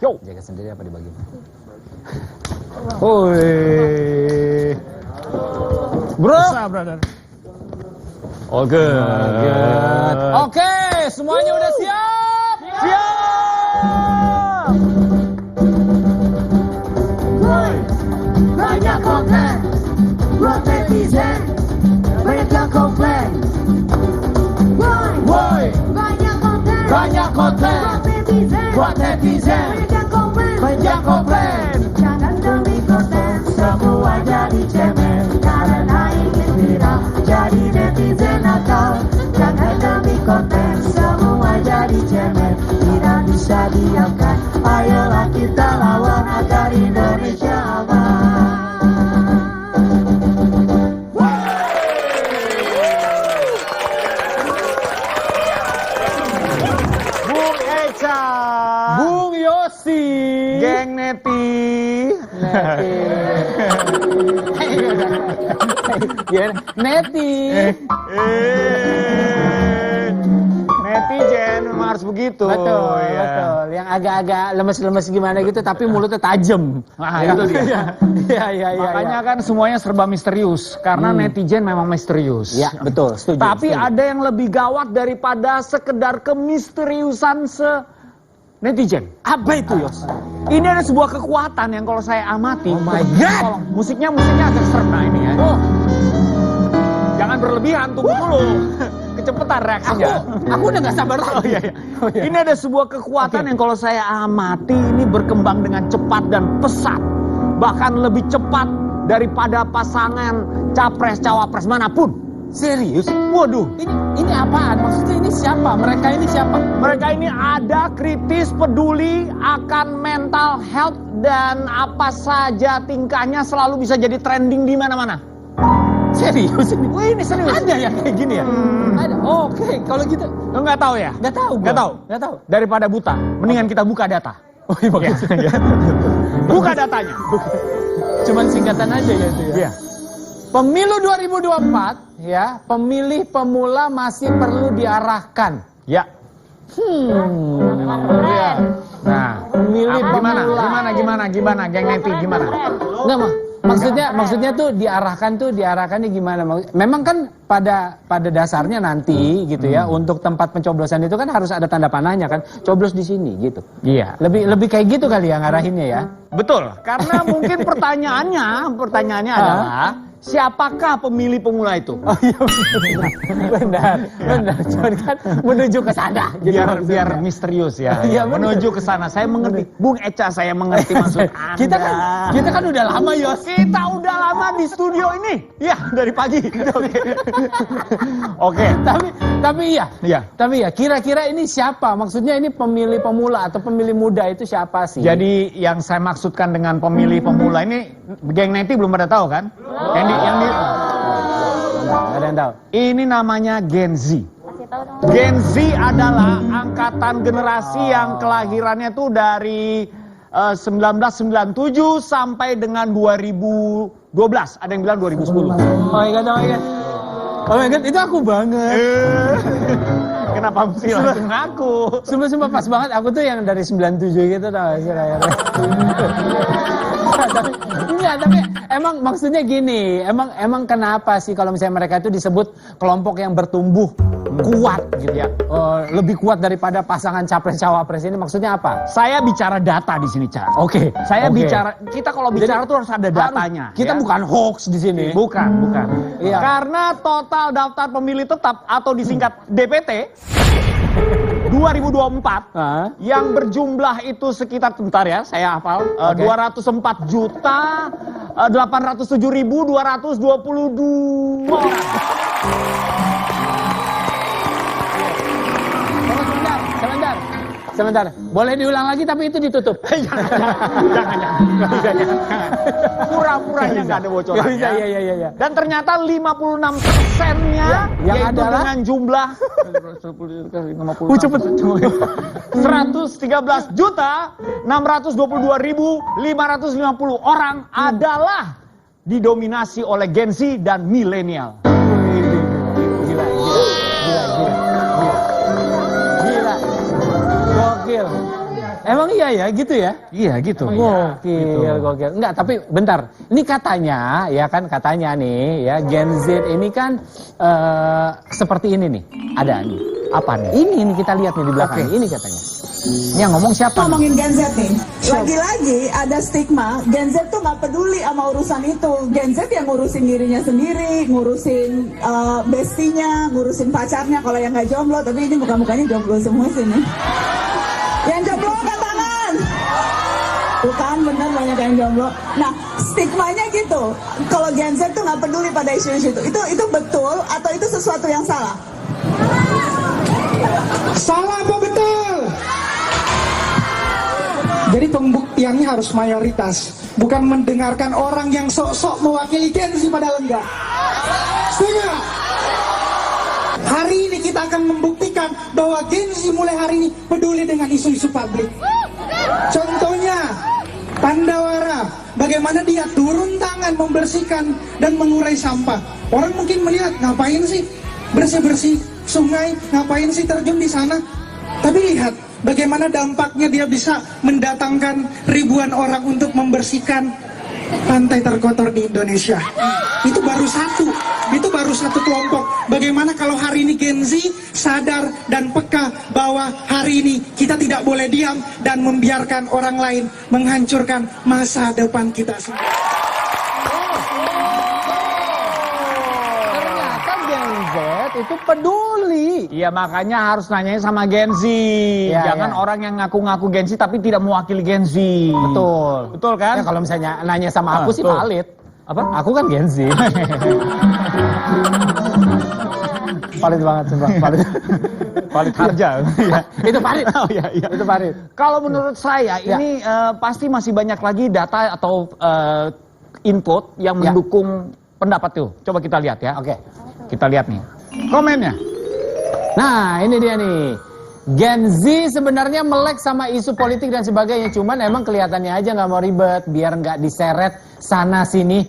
Yo. Jaga sendiri apa dibagi? Woi. Bro. Bisa, brother. All good. Oke, semuanya udah siap? Siap. Woi, banyak konten buat netizen, banyak yang komplain. Woi, Banyak konten banyak konten buat netizen, buat netizen, banyak yang komplain. banyak yang komplain. Jangan demi konten semua jadi cemen, karena ingin viral jadi netizen nakal. Jangan demi konten semua jadi cemen, tidak bisa diamkan. Ayolah kita lawan agar Indonesia aman. Bung Eca. Bung Yosi. Geng Neti. Neti. Netizen memang harus begitu. Betul, ya. betul. Yang agak-agak lemes-lemes gimana gitu, tapi mulutnya tajam. Nah, itu dia. Iya. Makanya kan semuanya serba misterius karena netizen memang misterius. Ya, betul. Setuju. Tapi setuju. ada yang lebih gawat daripada sekedar kemisteriusan netizen. Apa itu, Yos? Ini ada sebuah kekuatan yang kalau saya amati. Oh my God! Tolong, musiknya agak serem nah ini ya. Oh, Jangan berlebihan, tunggu dulu. Kecepatan reaksinya. aku udah gak sabar lagi. Oh, iya. Ini ada sebuah kekuatan yang kalau saya amati ini berkembang dengan cepat dan pesat. Bahkan lebih cepat daripada pasangan capres-cawapres manapun. Serius? Waduh. Ini apaan? Maksudnya ini siapa? Mereka ini siapa? Mereka ini ada kritis, peduli akan mental health dan apa saja tingkahnya selalu bisa jadi trending di mana-mana. Serius ini? Wah, ini serius. Ada yang kayak gini ya? Ada. Oke, kalau gitu Lo nggak tahu ya? nggak tahu. Nggak tahu. Nggak tahu. Daripada buta, mendingan kita buka data. Oh iya bagus. Ya. Buka datanya. Cuman singkatan aja ya itu ya. Iya. Pemilu 2024 ya, pemilih pemula masih perlu diarahkan. Ya. Ya. Nah, Pemilih gimana, geng Neti gimana? Enggak mah. Maksudnya tuh diarahkannya gimana? Memang kan pada dasarnya nanti gitu ya, untuk tempat pencoblosan itu kan harus ada tanda panahnya kan, coblos di sini gitu. Iya. Lebih kayak gitu kali ya ngarahinnya ya. Betul. Karena mungkin pertanyaannya adalah siapakah pemilih pemula itu? Oh iya benar. Cuman kan menuju ke sana. gitu Biar maksudnya. misterius ya. Iya, benar. Menuju ke sana. Saya mengerti. Bung Eca, saya mengerti maksud Anda. Kita kan udah lama Yos. Kita udah lama di studio ini. Ya, dari pagi. Oke. Tapi Iya. ya kira-kira ini siapa? Maksudnya ini pemilih pemula atau pemilih muda itu siapa sih? Jadi yang saya maksudkan dengan pemilih pemula ini, geng Neti belum pada tahu kan? Yang Nggak ada yang tahu. ini namanya Gen Z. Gen Z adalah angkatan generasi yang kelahirannya tuh dari 1997 sampai dengan 2012. Ada yang bilang 2010. Oh my god, itu aku banget. Kenapa mesti langsung ngaku? Sumpah pas banget, aku tuh yang dari 97 gitu tau gak sih layarnya. tapi emang maksudnya gini, emang kenapa sih kalau misalnya mereka itu disebut kelompok yang bertumbuh kuat gitu ya, lebih kuat daripada pasangan capres-cawapres ini, maksudnya apa? Saya bicara data di sini, Ca. Oke. Bicara, kita kalau bicara tuh harus ada datanya. Kita ya. bukan hoax di sini. Bukan. Iya. Karena total daftar pemilih tetap atau disingkat DPT 2024 yang berjumlah itu sekitar, bentar ya, saya hafal, 204.807.222 orang. Sebentar. Boleh diulang lagi tapi itu ditutup. Jangan. Pura-puranya nggak ada bocoran. Iya. Dan ternyata 56%-nya yang yaitu adalah dengan jumlah 113.622.550 orang adalah didominasi oleh Gen Z dan milenial. Gila. Emang iya ya, gitu ya? Iya gitu. Gokil. Enggak, tapi bentar. Ini katanya, ya kan katanya nih, ya Gen Z ini kan seperti ini nih. Ada nih. Apa nih? Ini kita lihat nih di belakang. Ini katanya. Ini yang ngomong siapa? Ngomongin Gen Z nih, lagi-lagi ada stigma Gen Z tuh nggak peduli sama urusan itu. Gen Z yang ngurusin dirinya sendiri, ngurusin bestinya, ngurusin pacarnya. Kalau yang nggak jomblo, tapi ini muka-mukanya jomblo semua sini. Yang jomblo angkat tangan. Bukan, bener banyak yang jomblo. Nah, stigmanya gitu. Kalau Gen Z tuh nggak peduli pada isu-isu itu. Itu betul atau itu sesuatu yang salah? Salah apa betul? Jadi pembuktiannya harus mayoritas, bukan mendengarkan orang yang sok-sok mewakili Gen Z padahal enggak. Setuju? Hari ini kita akan membuktikan bahwa Gen Z mulai hari ini peduli dengan isu-isu publik. Contohnya, Pandawara, bagaimana dia turun tangan membersihkan dan mengurai sampah. Orang mungkin melihat, ngapain sih bersih-bersih sungai, ngapain sih terjun di sana? Tapi lihat, bagaimana dampaknya dia bisa mendatangkan ribuan orang untuk membersihkan pantai terkotor di Indonesia. Itu baru satu kelompok. Bagaimana kalau hari ini Gen Z sadar dan peka bahwa hari ini kita tidak boleh diam dan membiarkan orang lain menghancurkan masa depan kita sendiri. Ternyata Gen Z itu peduli. Iya, makanya harus nanyanya sama Gen Z. Iya, Jangan iya. orang yang ngaku-ngaku Gen Z tapi tidak mewakili Gen Z. Betul. Betul kan? Ya, kalau misalnya nanya sama aku sih betul. valid. Apa? Aku kan Gen Z. Valid banget sumpah, valid. Valid harja. Iya. Itu valid. Oh, iya, iya. Itu valid. Kalau menurut saya Ya. ini pasti masih banyak lagi data atau input yang Ya. mendukung pendapat tuh. Coba kita lihat ya. Oke. Kita lihat nih. Komennya. Nah, ini dia nih. Gen Z sebenarnya melek sama isu politik dan sebagainya, cuman emang kelihatannya aja nggak mau ribet, biar nggak diseret sana sini.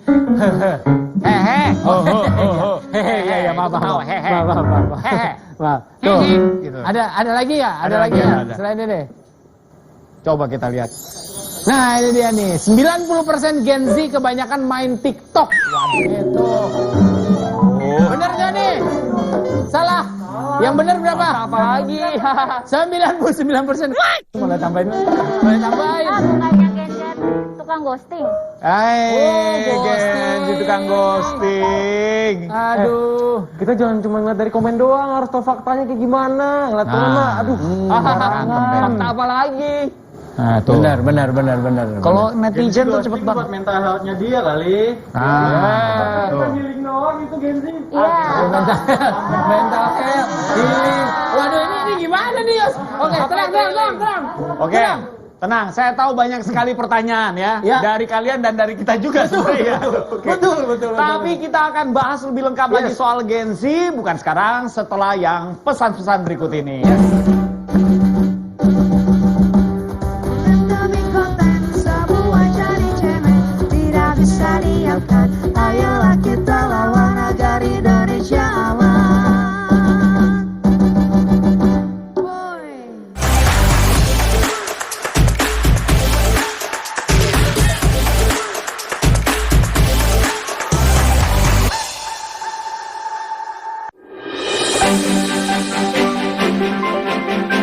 Hehe. Hehe, ya maaf, Oh, maaf, hehe. maaf. Hehe. Maaf. Tuh, Gitu. ada lagi ya, ada lagi lagi, ya, ada. selain ini. Coba kita lihat. Nah, ini dia nih, 90% Gen Z kebanyakan main TikTok. Waduh, itu. Bener nggak nih? Salah. Yang bener berapa? Apa lagi? 99%. Boleh tambahin? Boleh tambahin? Bukannya Gen Z tukang ghosting. Gen Z tukang ghosting. Aduh. Kita jangan cuma ngeliat dari komen doang, harus tahu faktanya kayak gimana. Ngeliat komen mah, aduh. Fakta apa lagi? Nah, tuh. Benar. Kalau netizen tuh cepet banget. Mental health-nya dia kali. Betul. Healing doang itu Gen Z. Iya. Mental health. Healing. Waduh, ini gimana nih, Yos? Oke, tenang. Oke, tenang. Saya tahu banyak sekali pertanyaan ya, Ya. dari kalian dan dari kita juga sebenarnya. Oke. Betul. Tapi kita akan bahas lebih lengkap lagi soal Gen Z, bukan sekarang, setelah yang pesan-pesan berikut ini. Demi konten semua jadi cemen, tidak bisa diamkan. Ayolah kita lawan agar Indonesia aman. Boy.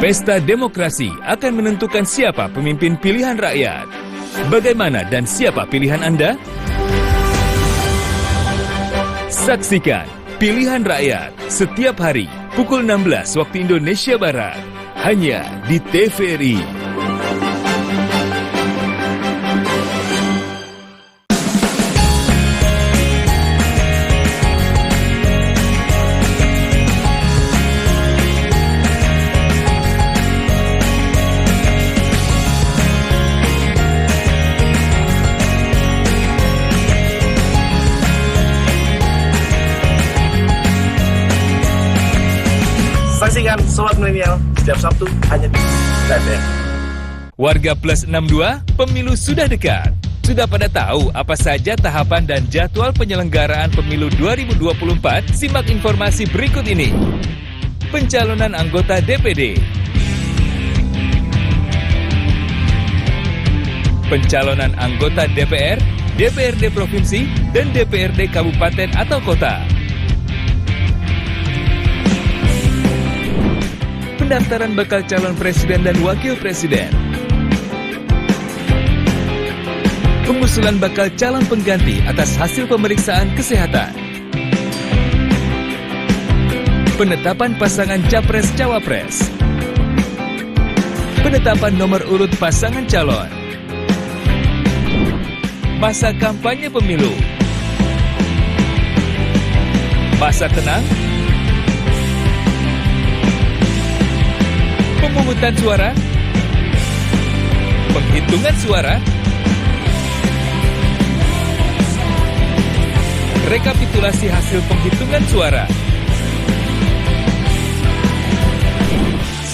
Pesta demokrasi akan menentukan siapa pemimpin pilihan rakyat. Bagaimana dan siapa pilihan Anda? Saksikan Pilihan Rakyat setiap hari pukul 16 waktu Indonesia Barat. Hanya di TVRI. Saksikan Sobat Milenial setiap Sabtu hanya di TVRI. Warga Plus 62, pemilu sudah dekat. Sudah pada tahu apa saja tahapan dan jadwal penyelenggaraan pemilu 2024? Simak informasi berikut ini. Pencalonan anggota DPD. pencalonan anggota DPR, DPRD Provinsi, dan DPRD Kabupaten atau Kota. Pendaftaran bakal calon presiden dan wakil presiden. Pengusulan bakal calon pengganti atas hasil pemeriksaan kesehatan. Penetapan pasangan capres-cawapres. Penetapan nomor urut pasangan calon. Masa kampanye pemilu. Masa tenang. Pemungutan suara. Penghitungan suara. Rekapitulasi hasil penghitungan suara.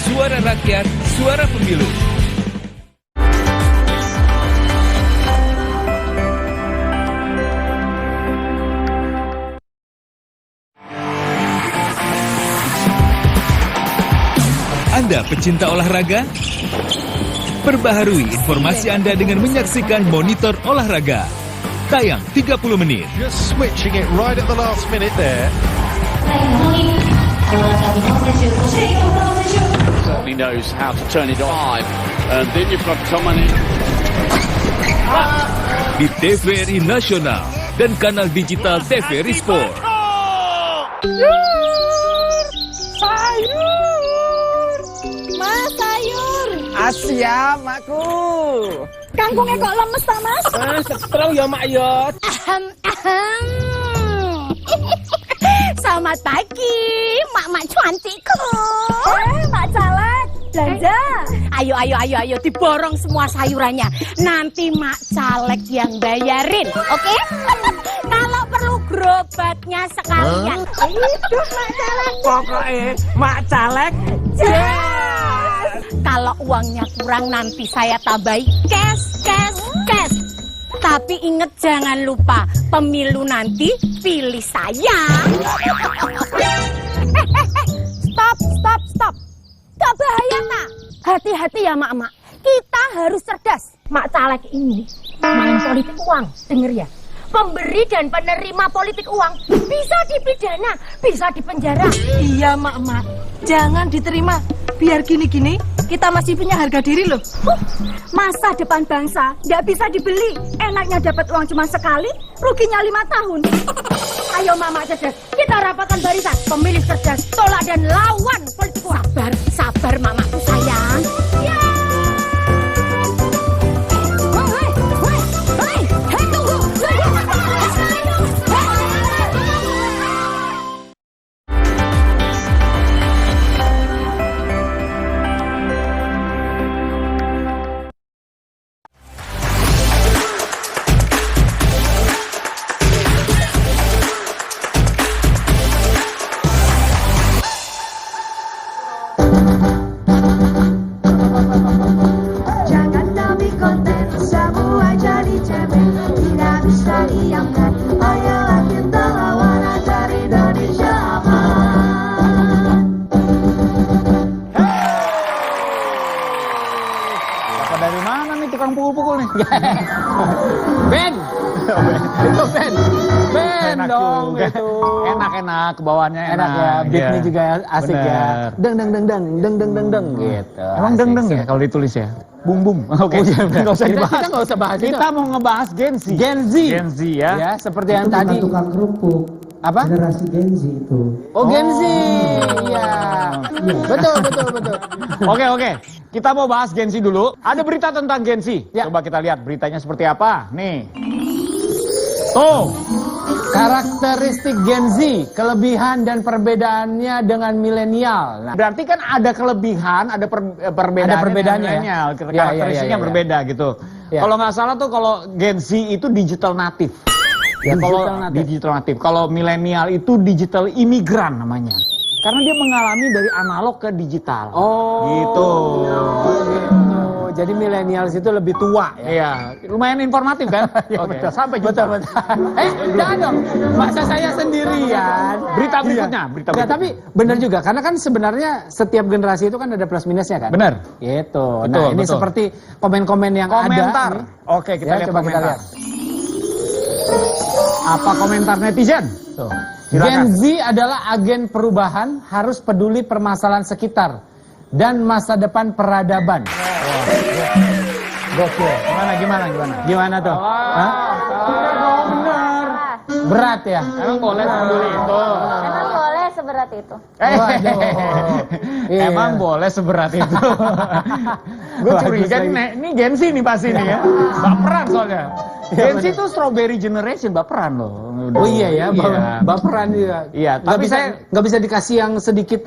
Suara rakyat, suara pemilu. Anda pecinta olahraga? Perbaharui informasi Anda dengan menyaksikan Monitor Olahraga. Tayang 30 menit. Just switching it right at the last minute there. Certainly knows how to turn it on. And then you've got someone in. Di TVRI Nasional dan kanal digital TVRI Sport. Mas, sayur. Siap, makku. Kangkungnya kok lemes, ta, Mas? Setrong ya, Mak ya. Selamat pagi, mak-mak cantikku. Mak Caleg, belanja. Ayo, diborong semua sayurannya. Nanti Mak Caleg yang bayarin, oke? Kalau perlu gerobaknya sekalian. Hidup Mak Caleg. Pokoknya Mak Caleg. Yes. Kalau uangnya kurang nanti saya tambahi cash. Tapi inget jangan lupa pemilu nanti pilih saya. Stop. Gak bahaya tak? Hati-hati ya mak-mak. Kita harus cerdas. Mak Caleg ini main politik uang. Denger ya. Pemberi dan penerima politik uang bisa dipidana, bisa dipenjara. Iya mak-mak, jangan diterima. Biar gini-gini kita masih punya harga diri loh. Masa depan bangsa nggak bisa dibeli. Enaknya dapat uang cuma sekali, ruginya 5 tahun. Ayo mama cerdas, kita rapatkan barisan. Pemilih cerdas, tolak dan lawan politik uang. Sabar mamaku sayang. Ya. Dari mana nih tukang pukul-pukul nih? Ben dong juga. itu. Enak bawahnya Enak ya, beatnya Iya. juga asik ya. Bener. Deng gitu. Emang Asik deng sih. ya kalau ditulis ya? Bum. Oke, Oh, iya, nggak usah dibahas. Kita nggak usah bahas itu. Kita mau ngebahas Gen Z. Gen Z ya. Ya, seperti yang tadi. tukang kerupuk. Apa? Generasi Gen Z itu. Oh, Gen Z. Iya. Betul. Oke. Kita mau bahas Gen Z dulu. Ada berita tentang Gen Z. Ya. Coba kita lihat beritanya seperti apa. Nih. Tuh. Karakteristik Gen Z, kelebihan dan perbedaannya dengan milenial. Nah, Berarti kan ada kelebihan, ada perbedaan. Ada perbedaannya ya? milenial. Ya, Karakteristiknya ya. berbeda gitu. Ya. Kalau nggak salah tuh kalau Gen Z itu digital native. Ya, digital native. Kalau milenial itu digital imigran namanya. Karena dia mengalami dari analog ke digital. Oh, gitu. jadi milenials itu lebih tua ya. Iya, lumayan informatif kan? Oke, sampai jumpa. Betul. Jangan dong. Masa saya sendirian. Berita berikutnya, Nah, tapi benar juga karena kan sebenarnya setiap generasi itu kan ada plus minusnya kan. Benar. Gitu. Betul, Nah, ini betul. seperti komen-komen yang Komentar. ada. Oke, kita lihat coba kita komentar. lihat. Apa komentar netizen? Tuh. Silakan. Gen Z adalah agen perubahan, harus peduli permasalahan sekitar dan masa depan peradaban. Gokil. Gimana tuh? Hah? Benar. Berat ya? Emang boleh peduli itu? Emang boleh seberat itu? Waduh. Iya. Emang boleh seberat itu? Gue curiga ini Gen Z nih pasti nih ya. Baperan soalnya. Gen Z itu strawberry generation, baperan loh. Oh iya ya, Iya. baperan juga. Iya, tapi nggak bisa dikasih yang sedikit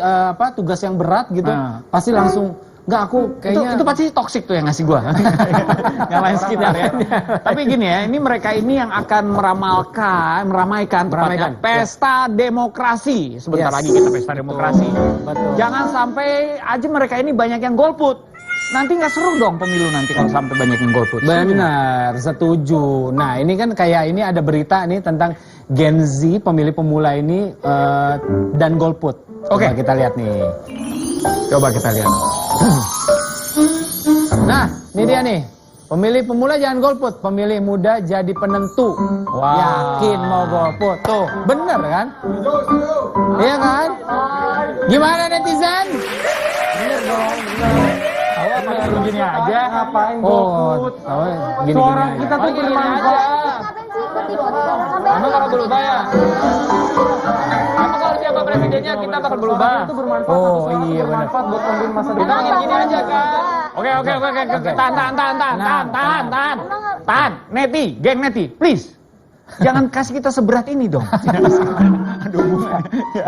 tugas yang berat gitu, pasti langsung nggak aku kayaknya itu pasti toksik tuh yang ngasih gua. Yang lain sekitar ya. Tapi gini ya, ini mereka ini yang akan meramaikan tepatnya pesta demokrasi. Sebentar lagi kita pesta demokrasi. Betul. Jangan sampai aja mereka ini banyak yang golput. Nanti nggak seru dong pemilu nanti kalau sampai banyak yang golput. Benar, setuju. Nah ini kan kayak ini ada berita nih tentang Gen Z pemilih pemula ini dan golput. Oke. Coba kita lihat nih. Coba kita lihat. Nah, ini dia nih. Pemilih pemula jangan golput, pemilih muda jadi penentu. Wow. Yakin mau golput. Tuh, bener kan? Iya kan? Gimana netizen? Bener dong, bener. Gini aja. Ngapain Oh, golput? gini Suara aja. kita tuh bermanfaat. Ngapain sih ikut-ikut? Ngapain? Emang kalau berubah ya? Emang kalau siapa presidennya kita bakal berubah? Itu bermanfaat. Oh, Suara itu iya, benar. bermanfaat buat ngambil masa Kita depan. makin gini aja kan. Oke. Tahan. Neti, geng Neti, please. Jangan kasih kita seberat ini dong. Aduh.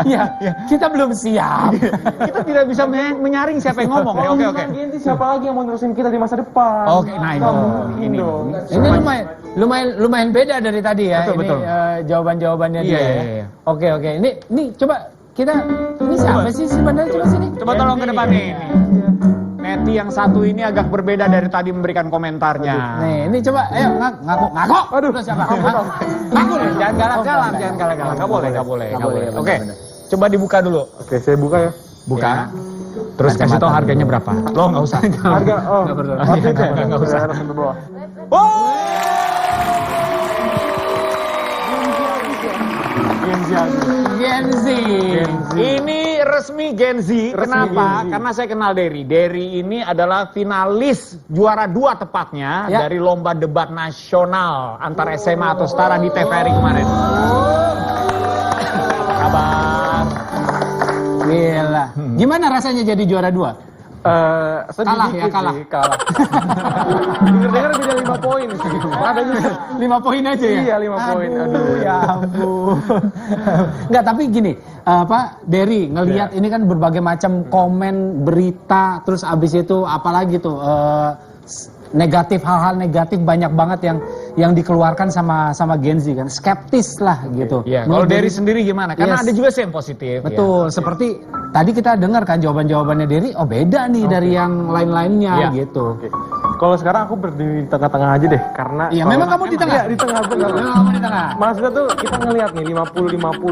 Ya, kita belum siap. Kita tidak bisa menyaring siapa yang ngomong. Kalau Oke. bukan Gen Z, siapa lagi yang mau nerusin kita di masa depan? Oke, nah ini. Nggak mungkin dong. Ini lumayan beda dari tadi ya. Betul. Jawaban-jawabannya Iya, dia. iya. Oke. Ini coba kita ini siapa sih sebenarnya coba sini? Coba tolong ke depan nih. Neti yang satu ini agak berbeda dari tadi memberikan komentarnya. Nih, ini coba ayo ngaku. Aduh, siapa? Ngaku nih, jangan galak-galak. Nggak boleh. Oke, coba dibuka dulu. Oke, saya buka ya. Buka. Terus kasih tahu harganya berapa. Lo nggak usah. Harga, oh. Nggak perlu. Oke, Nggak usah. Langsung ke bawah. Gen Z. Ini resmi Gen Z. Kenapa? Karena saya kenal Derry. Derry ini adalah finalis juara 2 tepatnya Ya. dari lomba debat nasional antar SMA atau setara di TVRI kemarin. Kabar. Gila. Gimana rasanya jadi juara 2? Kalah. Kalah. Dengar-dengar beda 5 poin. Ada juga 5 poin aja ya? Iya, 5 poin. Aduh, ya ampun. Enggak, tapi gini, Derry ngelihat ini kan berbagai macam komen, berita, terus abis itu apalagi tuh negatif, hal-hal negatif banyak banget yang dikeluarkan sama Gen Z kan, skeptis lah gitu. Iya, kalau Derry sendiri gimana? Karena Yes. ada juga sih yang positif. Betul, seperti tadi kita dengar kan jawabannya Derry, oh beda nih dari yang lain-lainnya Iya. gitu. Oke. Kalau sekarang aku berdiri di tengah-tengah aja deh, karena Iya, kalau- memang kamu di tengah? Iya, di tengah benar. Memang kamu di tengah. Maksudnya tuh kita ngelihat nih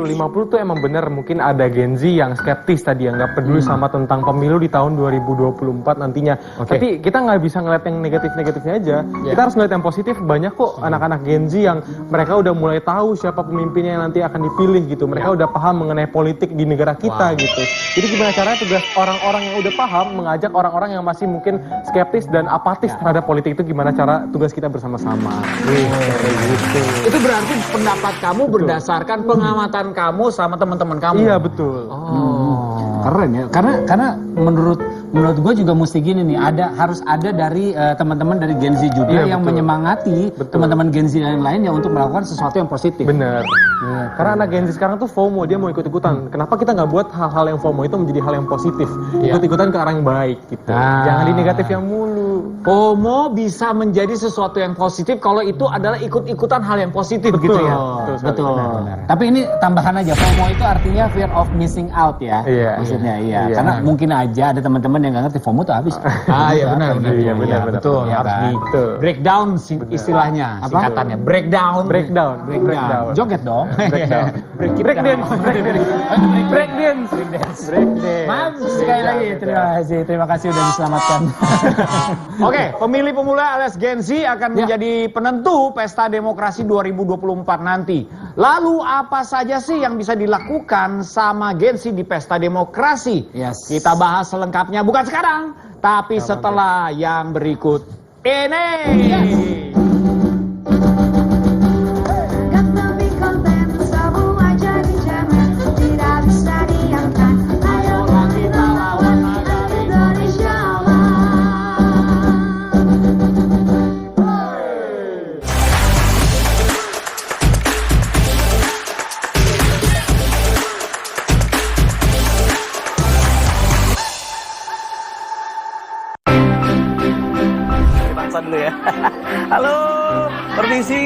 50 tuh emang bener mungkin ada Gen Z yang skeptis tadi yang nggak peduli sama tentang pemilu di tahun 2024 nantinya. Oke. Tapi kita nggak bisa ngeliat yang negatifnya aja. Kita harus ngeliat yang positif. Banyak kok anak-anak Gen Z yang mereka udah mulai tahu siapa pemimpinnya yang nanti akan dipilih gitu. Mereka udah paham mengenai politik di negara kita gitu. Jadi gimana caranya tugas orang-orang yang udah paham mengajak orang-orang yang masih mungkin skeptis dan apatis terhadap politik itu gimana cara tugas kita bersama-sama. Gitu. Itu berarti pendapat kamu berdasarkan pengamatan kamu sama teman-teman kamu. Iya betul. Keren ya, karena menurut gue juga mesti gini nih, harus ada dari teman-teman dari Gen Z juga Iya, yang betul. menyemangati Betul. teman-teman Gen Z yang lainnya untuk melakukan sesuatu yang positif. Bener. Karena anak Gen Z sekarang tuh FOMO, dia mau ikut-ikutan. Kenapa kita nggak buat hal-hal yang FOMO itu menjadi hal yang positif? Ikut-ikutan ke arah yang baik gitu. Jangan di negatif yang mulu. FOMO bisa menjadi sesuatu yang positif kalau itu adalah ikut-ikutan hal yang positif gitu ya. Betul. Tapi ini tambahan aja, FOMO itu artinya fear of missing out ya. Maksudnya karena mungkin aja ada teman-teman yang nggak ngerti FOMO tuh habis. Iya benar. Betul. Harus di breakdown istilahnya, singkatannya. Breakdown. Joget dong. Breakdance. Maaf sekali lagi, terima kasih udah diselamatkan. Oke, pemilih pemula alias Gen Z akan menjadi penentu Pesta Demokrasi 2024 nanti. Lalu apa saja sih yang bisa dilakukan sama Gen Z di Pesta Demokrasi? Kita bahas selengkapnya bukan sekarang, tapi setelah yang berikut ini. Dulu ya. Halo, permisi.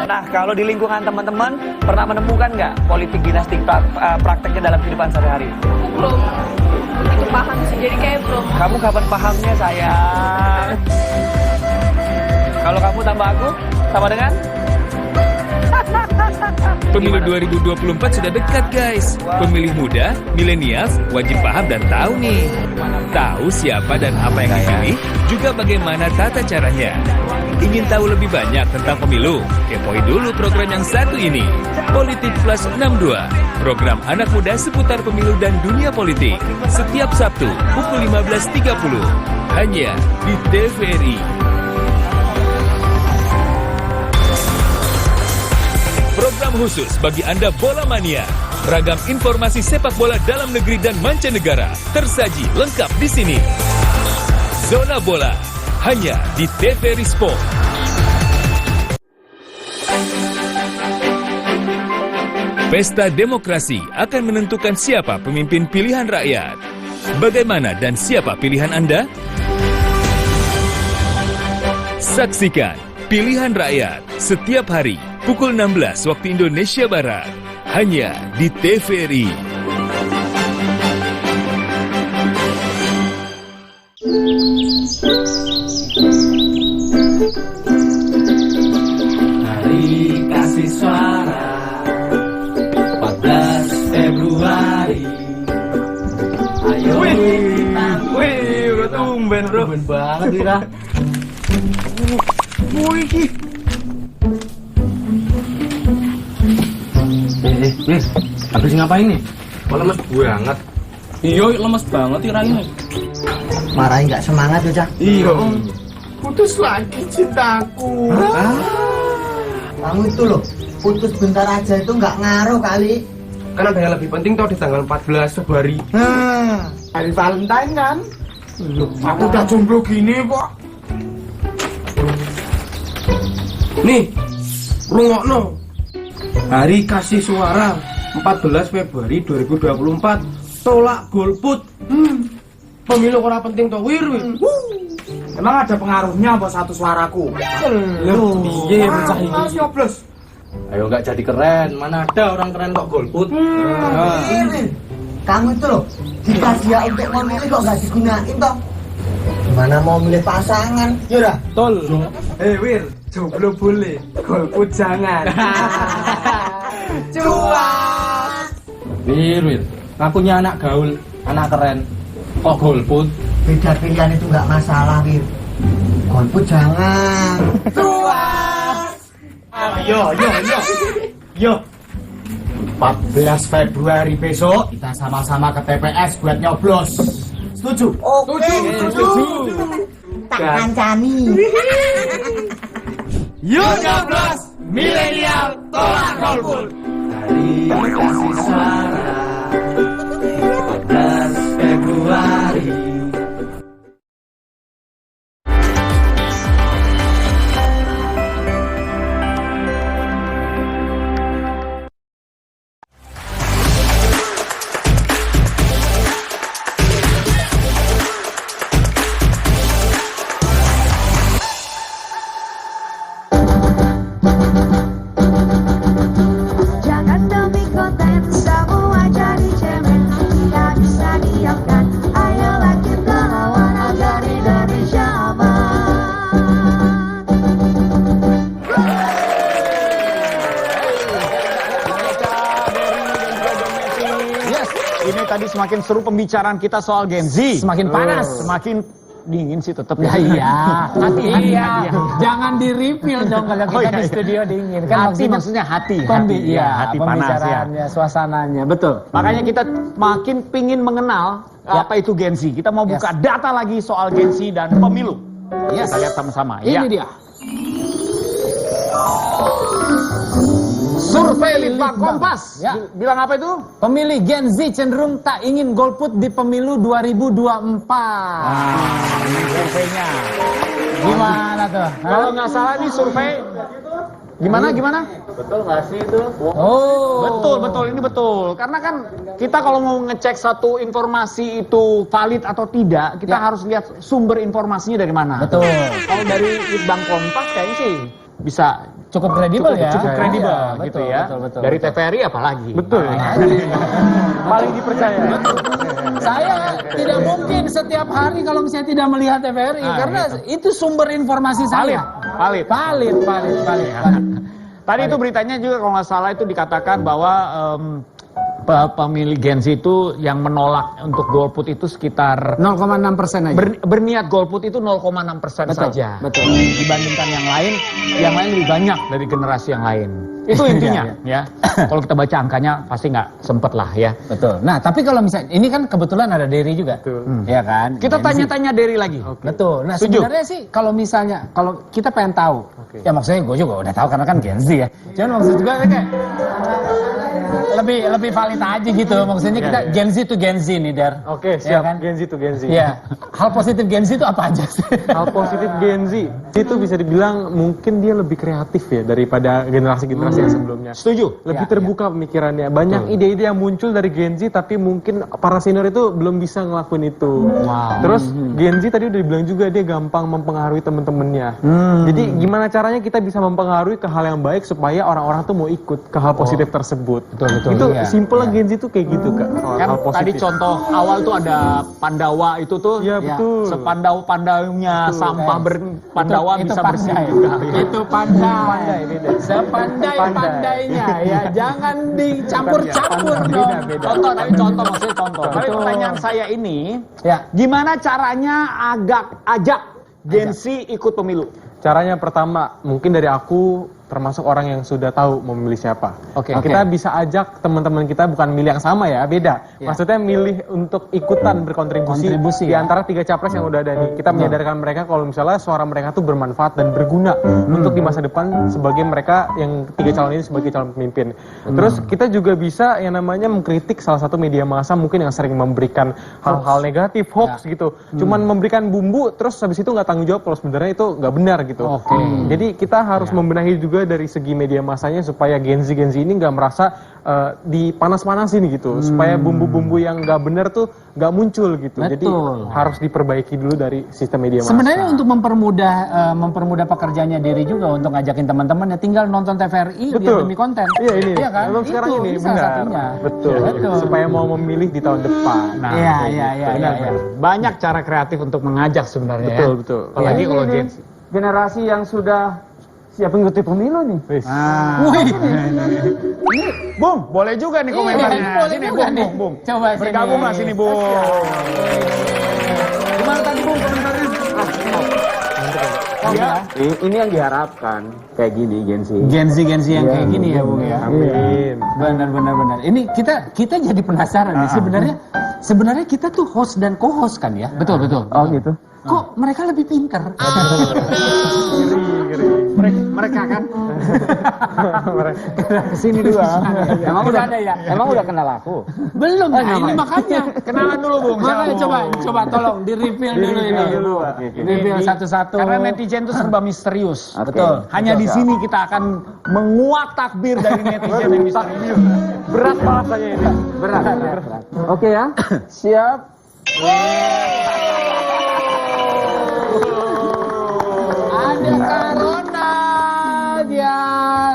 Nah, kalau di lingkungan teman-teman pernah menemukan nggak politik dinasti prakteknya dalam kehidupan sehari-hari? Belum. Itu paham sih, jadi kayak belum. Kamu kapan pahamnya, sayang? Kalau kamu tambah aku, sama dengan? Pemilu 2024 sudah dekat guys. Pemilih muda, milenials wajib paham dan tahu nih. Tahu siapa dan apa yang dipilih, juga bagaimana tata caranya. Ingin tahu lebih banyak tentang pemilu? Kepoin dulu program yang satu ini. Politik Plus 62. Program anak muda seputar pemilu dan dunia politik. Setiap Sabtu pukul 15.30. Hanya di TVRI. Program khusus bagi Anda bola mania. Ragam informasi sepak bola dalam negeri dan mancanegara tersaji lengkap di sini. Zona Bola hanya di TVRI Sport. Pesta Demokrasi akan menentukan siapa pemimpin pilihan rakyat. Bagaimana dan siapa pilihan Anda? Saksikan Pilihan Rakyat setiap hari pukul 16 waktu Indonesia Barat, hanya di TVRI. Hari kasih suara 14 Februari. Ayo udah tumben bro. Tumben banget Wira. Wih, habis ngapain nih? Kok lemes banget? Iya, lemes banget Iranya. Marahin nggak semangat ya, Cak? Iya. Putus lagi cintaku. Kamu itu loh, putus bentar aja itu nggak ngaruh kali. Kan ada yang lebih penting tau di tanggal 14 Februari. Hari Valentine kan? Aku udah jomblo gini kok. Nih, rungokno. Hari kasih suara 14 Februari 2024. Tolak golput. Pemilu ora penting to Wir. Emang ada pengaruhnya apa satu suaraku? Loh, piye bocah iki? Mas nyoblos. Ayo nggak jadi keren, mana ada orang keren kok golput. Kamu itu loh, dikasih ya untuk memilih kok nggak digunain toh? Gimana mau milih pasangan? Yaudah. Tol. Wir, jomblo boleh, golput jangan. Cuak. Wir. Ngakunya anak gaul, anak keren. Kok golput? Beda pilihan itu nggak masalah, Wir. Golput jangan. Cuak. Yo. 14 Februari besok kita sama-sama ke TPS buat nyoblos. Setuju? Oke. Setuju. Tak kancani. Yuk nyoblos, milenial tolak golput. Hari kasih suara 14 Februari. semakin seru pembicaraan kita soal Gen Z. Semakin panas. Semakin dingin sih tetap Ya iya, hati-hati. Iya. Jangan di-reveal dong kalau kita di studio dingin. Kan maksudnya hati. Iya, hati panas ya. pembicaraannya, suasananya, betul. Makanya kita makin pingin mengenal apa itu Gen Z. Kita mau buka data lagi soal Gen Z dan pemilu. Kita lihat sama-sama. Ini dia. Survei Litbang Kompas. Bilang apa itu? Pemilih Gen Z cenderung tak ingin golput di pemilu 2024. Ini surveinya. Gimana tuh? Kalau nggak salah ini survei. Gimana? Betul nggak sih itu? Oh. Betul. Ini betul. Karena kan kita kalau mau ngecek satu informasi itu valid atau tidak, kita harus lihat sumber informasinya dari mana. Betul. Kalau dari Litbang Kompas kayaknya sih bisa cukup kredibel ya. Cukup kredibel Iya, gitu betul, ya. betul. Dari TVRI apalagi. Betul. Paling dipercaya. Saya tidak mungkin setiap hari kalau misalnya tidak melihat TVRI karena itu sumber informasi saya. Valid. Tadi itu beritanya juga kalau nggak salah itu dikatakan bahwa pemilih Gen Z itu yang menolak untuk golput itu sekitar 0,6% aja. Berniat golput itu 0,6% saja. Betul. Dibandingkan yang lain lebih banyak dari generasi yang lain. Itu intinya ya. Kalau kita baca angkanya pasti nggak sempet lah ya. Betul. Nah, tapi kalau misalnya ini kan kebetulan ada Dery juga. Ya kan? Kita tanya-tanya Dery lagi. Betul. Nah, sebenarnya sih kalau misalnya kalau kita pengen tahu, ya maksudnya gue juga udah tahu karena kan Gen Z ya. Cuman maksud juga kayak lebih valid aja gitu. Maksudnya kita Gen Z to Gen Z nih, Dar. Oke, siap. Ya kan? Gen Z to Gen Z. Iya. Hal positif Gen Z itu apa aja sih? Hal positif Gen Z itu bisa dibilang mungkin dia lebih kreatif ya daripada generasi-generasi yang sebelumnya. Setuju. Lebih terbuka pemikirannya. Banyak ide-ide yang muncul dari Gen Z tapi mungkin para senior itu belum bisa ngelakuin itu. Wow. Terus Gen Z tadi udah dibilang juga dia gampang mempengaruhi temen-temennya. Jadi gimana caranya kita bisa mempengaruhi ke hal yang baik supaya orang-orang tuh mau ikut ke hal positif tersebut. Betul. Itu simple Gen Z tuh kayak gitu Kak. Kan tadi contoh awal tuh ada Pandawa itu tuh. Iya betul. Sepandau-pandaunya sampah Pandawa bisa bersih juga. Itu pandai. Sepandai-pandainya ya, jangan dicampur-campur dong. Contoh maksudnya contoh. Tapi pertanyaan saya ini, gimana caranya ajak Gen Z ikut pemilu? Caranya pertama, mungkin dari aku termasuk orang yang sudah tahu memilih siapa. Kita bisa ajak teman-teman kita bukan milih yang sama ya, beda. Maksudnya milih untuk ikutan berkontribusi di antara 3 capres yang udah ada nih. Kita menyadarkan mereka kalau misalnya suara mereka tuh bermanfaat dan berguna untuk di masa depan sebagai mereka yang 3 calon ini sebagai calon pemimpin. Terus kita juga bisa yang namanya mengkritik salah satu media massa mungkin yang sering memberikan hal-hal negatif, hoax gitu. Cuman memberikan bumbu terus habis itu nggak tanggung jawab kalau sebenarnya itu nggak benar gitu. Jadi kita harus membenahi juga dari segi media masanya supaya Gen Z ini nggak merasa dipanas-panasin gitu, supaya bumbu-bumbu yang nggak benar tuh nggak muncul gitu. Jadi harus diperbaiki dulu dari sistem media massa. Sebenarnya untuk mempermudah pekerjaannya Dery juga untuk ngajakin teman-teman ya tinggal nonton TVRI biar demi konten. Iya ini. Iya kan? Memang sekarang ini salah satunya. Betul. Supaya mau memilih di tahun depan. Nah, iya. Banyak cara kreatif untuk mengajak sebenarnya. Betul. Apalagi kalau Gen Z. Generasi yang sudah siap mengikuti pemilu nih. Ini, Bung, boleh juga nih komentarnya. Sini, Bung. Coba bergabung lah sini, Bung. Gimana tadi, Bung, komentarnya? Ini yang diharapkan kayak gini Gen Z. Gen Z yang kayak gini ya, Bung ya. Amin. Benar. Ini kita jadi penasaran nih sebenarnya kita tuh host dan co-host kan ya? Betul. Oh gitu. Kok mereka lebih pinter? Mereka kan? Kesini dua. Emang udah kenal aku? Belum. Ini makanya kenalan dulu, Bung. Makanya coba tolong di reveal dulu ini. Reveal satu-satu. Karena netizen itu serba misterius. Betul. Hanya di sini kita akan menguak takbir dari netizen yang misterius. Berat bahasanya ini. Berat. Oke ya. Siap. Ada Karona dia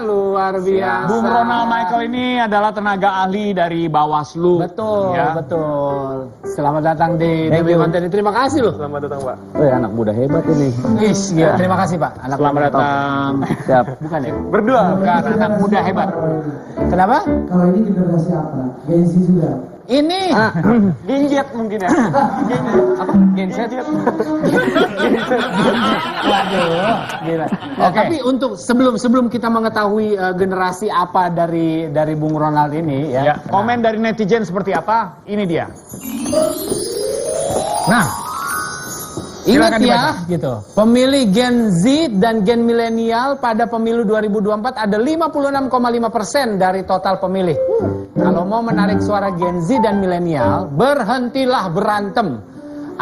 luar biasa. Bung Ronald Michael ini adalah tenaga ahli dari Bawaslu. Betul. Selamat datang di DB Konten. Terima kasih loh. Selamat datang, Pak. Anak muda hebat ini. Terima kasih Pak. Selamat datang. Siap. Bukan ya? Berdua. Bukan, anak muda hebat. Kenapa? Kalau ini generasi apa? Gen Z juga. Ini Ginjet mungkin ya. apa? Genset. Waduh, gila. Tapi untuk sebelum kita mengetahui generasi apa dari Bung Ronald ini ya. Komen dari netizen seperti apa? Ini dia. Nah, ingat silakan ya, dibaca. gitu. Pemilih Gen Z dan Gen Milenial pada pemilu 2024 ada 56,5% dari total pemilih. Kalau mau menarik suara Gen Z dan Milenial, berhentilah berantem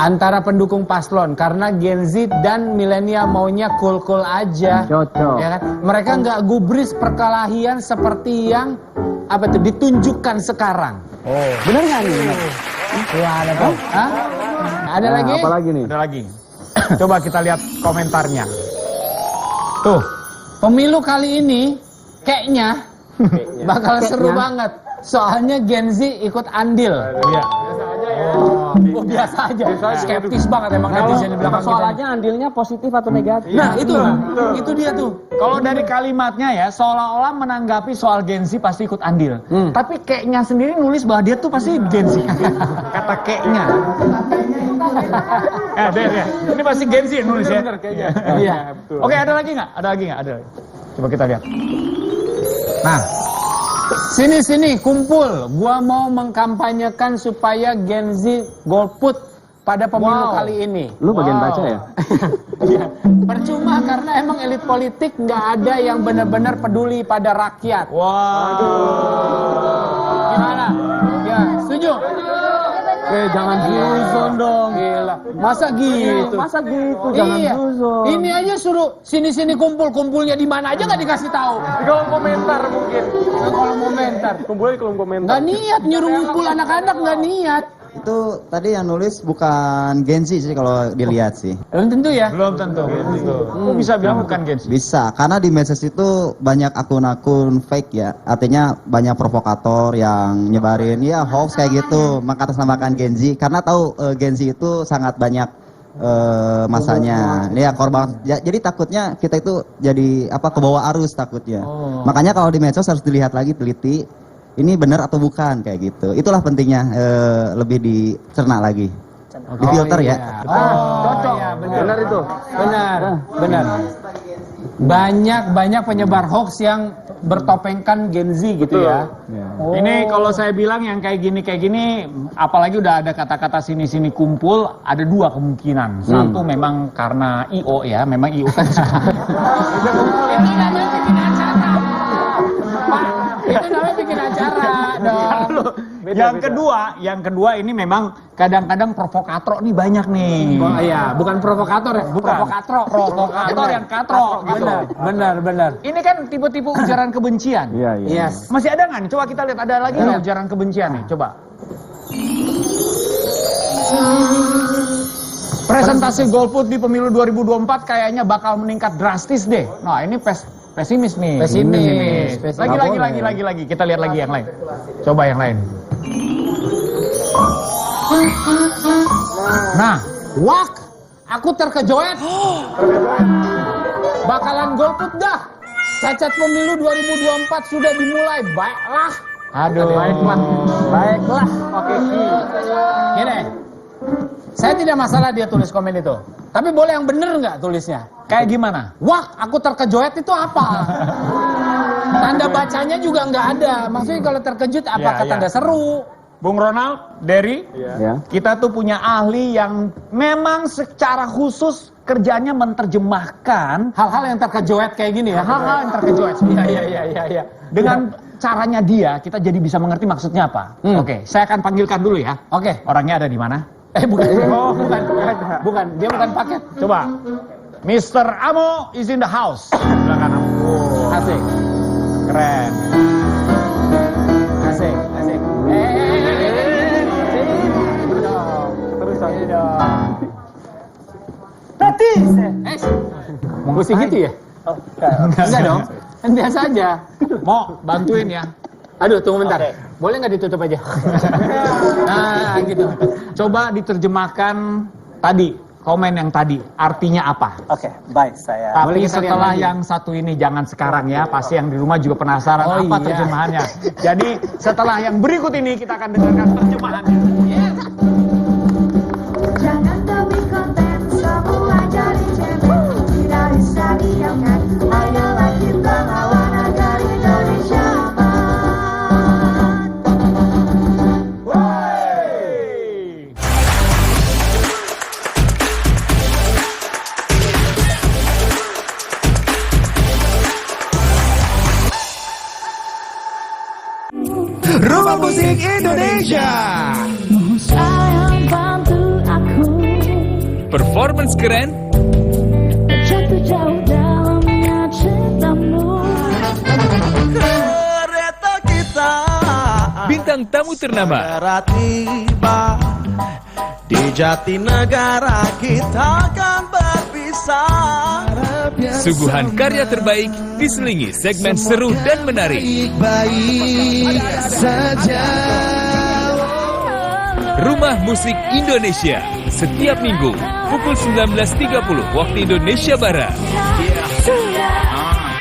antara pendukung paslon karena Gen Z dan Milenial maunya cool-cool aja. Cocok. Ya kan? Mereka nggak gubris perkelahian seperti yang ditunjukkan sekarang. Oh, benar nggak nih? Ada apa? Hah? Ada lagi? Apa lagi nih? Ada lagi. Coba kita lihat komentarnya. Tuh, pemilu kali ini kayaknya bakal seru banget. Soalnya Gen Z ikut andil. Iya. Oh, biasa aja. Skeptis banget emang netizen di belakang kita. Soalnya andilnya positif atau negatif? Nah, itu dia tuh. Kalau dari kalimatnya ya, seolah-olah menanggapi soal Gen Z pasti ikut andil. Tapi keknya sendiri nulis bahwa dia tuh pasti Gen Z. Kata keknya. Deh. Ini pasti Gen Z yang nulis ya. Iya. Oke, ada lagi nggak? Ada lagi. Coba kita lihat. Nah, Sini kumpul. Gua mau mengkampanyekan supaya Gen Z golput pada pemilu kali ini. Lu bagian baca ya? Percuma karena emang elit politik nggak ada yang benar-benar peduli pada rakyat. Gimana? Ya, setuju? Jangan zuzon dong. Gila. Masa gitu? Jangan Iya. zuzon. Ini aja suruh sini kumpulnya di mana aja nggak dikasih tahu. Di kolom komentar mungkin. Di kolom komentar. Kumpulnya di kolom komentar. Nggak niat nyuruh ngumpul anak-anak, nggak niat. Itu tadi yang nulis bukan Gen Z sih kalau dilihat sih. Belum tentu ya? Belum tentu. Kok bisa bilang bukan Gen Z? Bisa, karena di medsos itu banyak akun-akun fake ya. Artinya banyak provokator yang nyebarin ya hoax kayak gitu, mengatasnamakan Gen Z. Karena tahu Gen Z itu sangat banyak masanya. Ya korban. Jadi takutnya kita itu jadi kebawa arus takutnya. Makanya kalau di medsos harus dilihat lagi teliti. Ini benar atau bukan kayak gitu. Itulah pentingnya lebih dicerna lagi. Di filter ya. Cocok. Iya, benar itu. Benar. Banyak penyebar hoax yang bertopengkan Gen Z gitu ya. Ini kalau saya bilang yang kayak gini, apalagi udah ada kata-kata sini kumpul, ada dua kemungkinan. Satu memang karena IO ya, memang IO kan. Itu namanya bikin acara. Itu namanya bikin acara dong. Yang kedua ini memang kadang-kadang provokator nih banyak nih. Oh iya, bukan provokator ya, provokator yang katro gitu. Benar. Ini kan tipe-tipe ujaran kebencian. Iya. Masih ada nggak nih? Coba kita lihat ada lagi nggak ujaran kebencian nih? Coba. Presentasi golput di pemilu 2024 kayaknya bakal meningkat drastis deh. Nah, ini pesimis nih. Pesimis. Lagi. Kita lihat lagi yang lain. Coba yang lain. Nah, aku terkejoet. Bakalan golput dah. Cacat pemilu 2024 sudah dimulai. Baiklah. Baiklah. Oke. Gini. Saya tidak masalah dia tulis komen itu. Tapi boleh yang bener nggak tulisnya? Kayak gimana? Aku terkejoet itu apa? Tanda bacanya juga nggak ada. Maksudnya kalau terkejut apakah tanda seru? Bung Ronald, Dery, kita tuh punya ahli yang memang secara khusus kerjanya menerjemahkan hal-hal yang terkejoet kayak gini ya. Hal-hal yang terkejoet. Iya. Dengan caranya dia, kita jadi bisa mengerti maksudnya apa. Oke, saya akan panggilkan dulu ya. Oke. Orangnya ada di mana? Bukan. Bukan. Dia bukan paket. Coba. Mr. Amo is in the house. Silakan Amo. Asik. Keren. Asik. Terus dong. Tati. Mesti gitu ya? Enggak dong. Kan biasa aja. Mau bantuin ya? Aduh, tunggu bentar. Boleh nggak ditutup aja? Nah, gitu. Coba diterjemahkan tadi komen yang tadi, artinya apa? Oke, baik saya. Tapi setelah yang satu ini jangan sekarang ya, pasti yang di rumah juga penasaran apa terjemahannya. Jadi setelah yang berikut ini kita akan dengarkan terjemahannya. Jangan demi konten semua jadi cemen, tidak bisa diamkan. Ayolah kita lawan agar Indonesia aman. Rumah Musik Indonesia. Sayang bantu aku Performance keren, jatuh jauh dalamnya cintamu. Kereta kita bintang tamu ternama, tiba di Jatinegara kita akan berpisah. suguhan karya terbaik diselingi segmen seru dan menarik. Baik saja. Rumah Musik Indonesia setiap minggu pukul 19.30 waktu Indonesia Barat. Sudah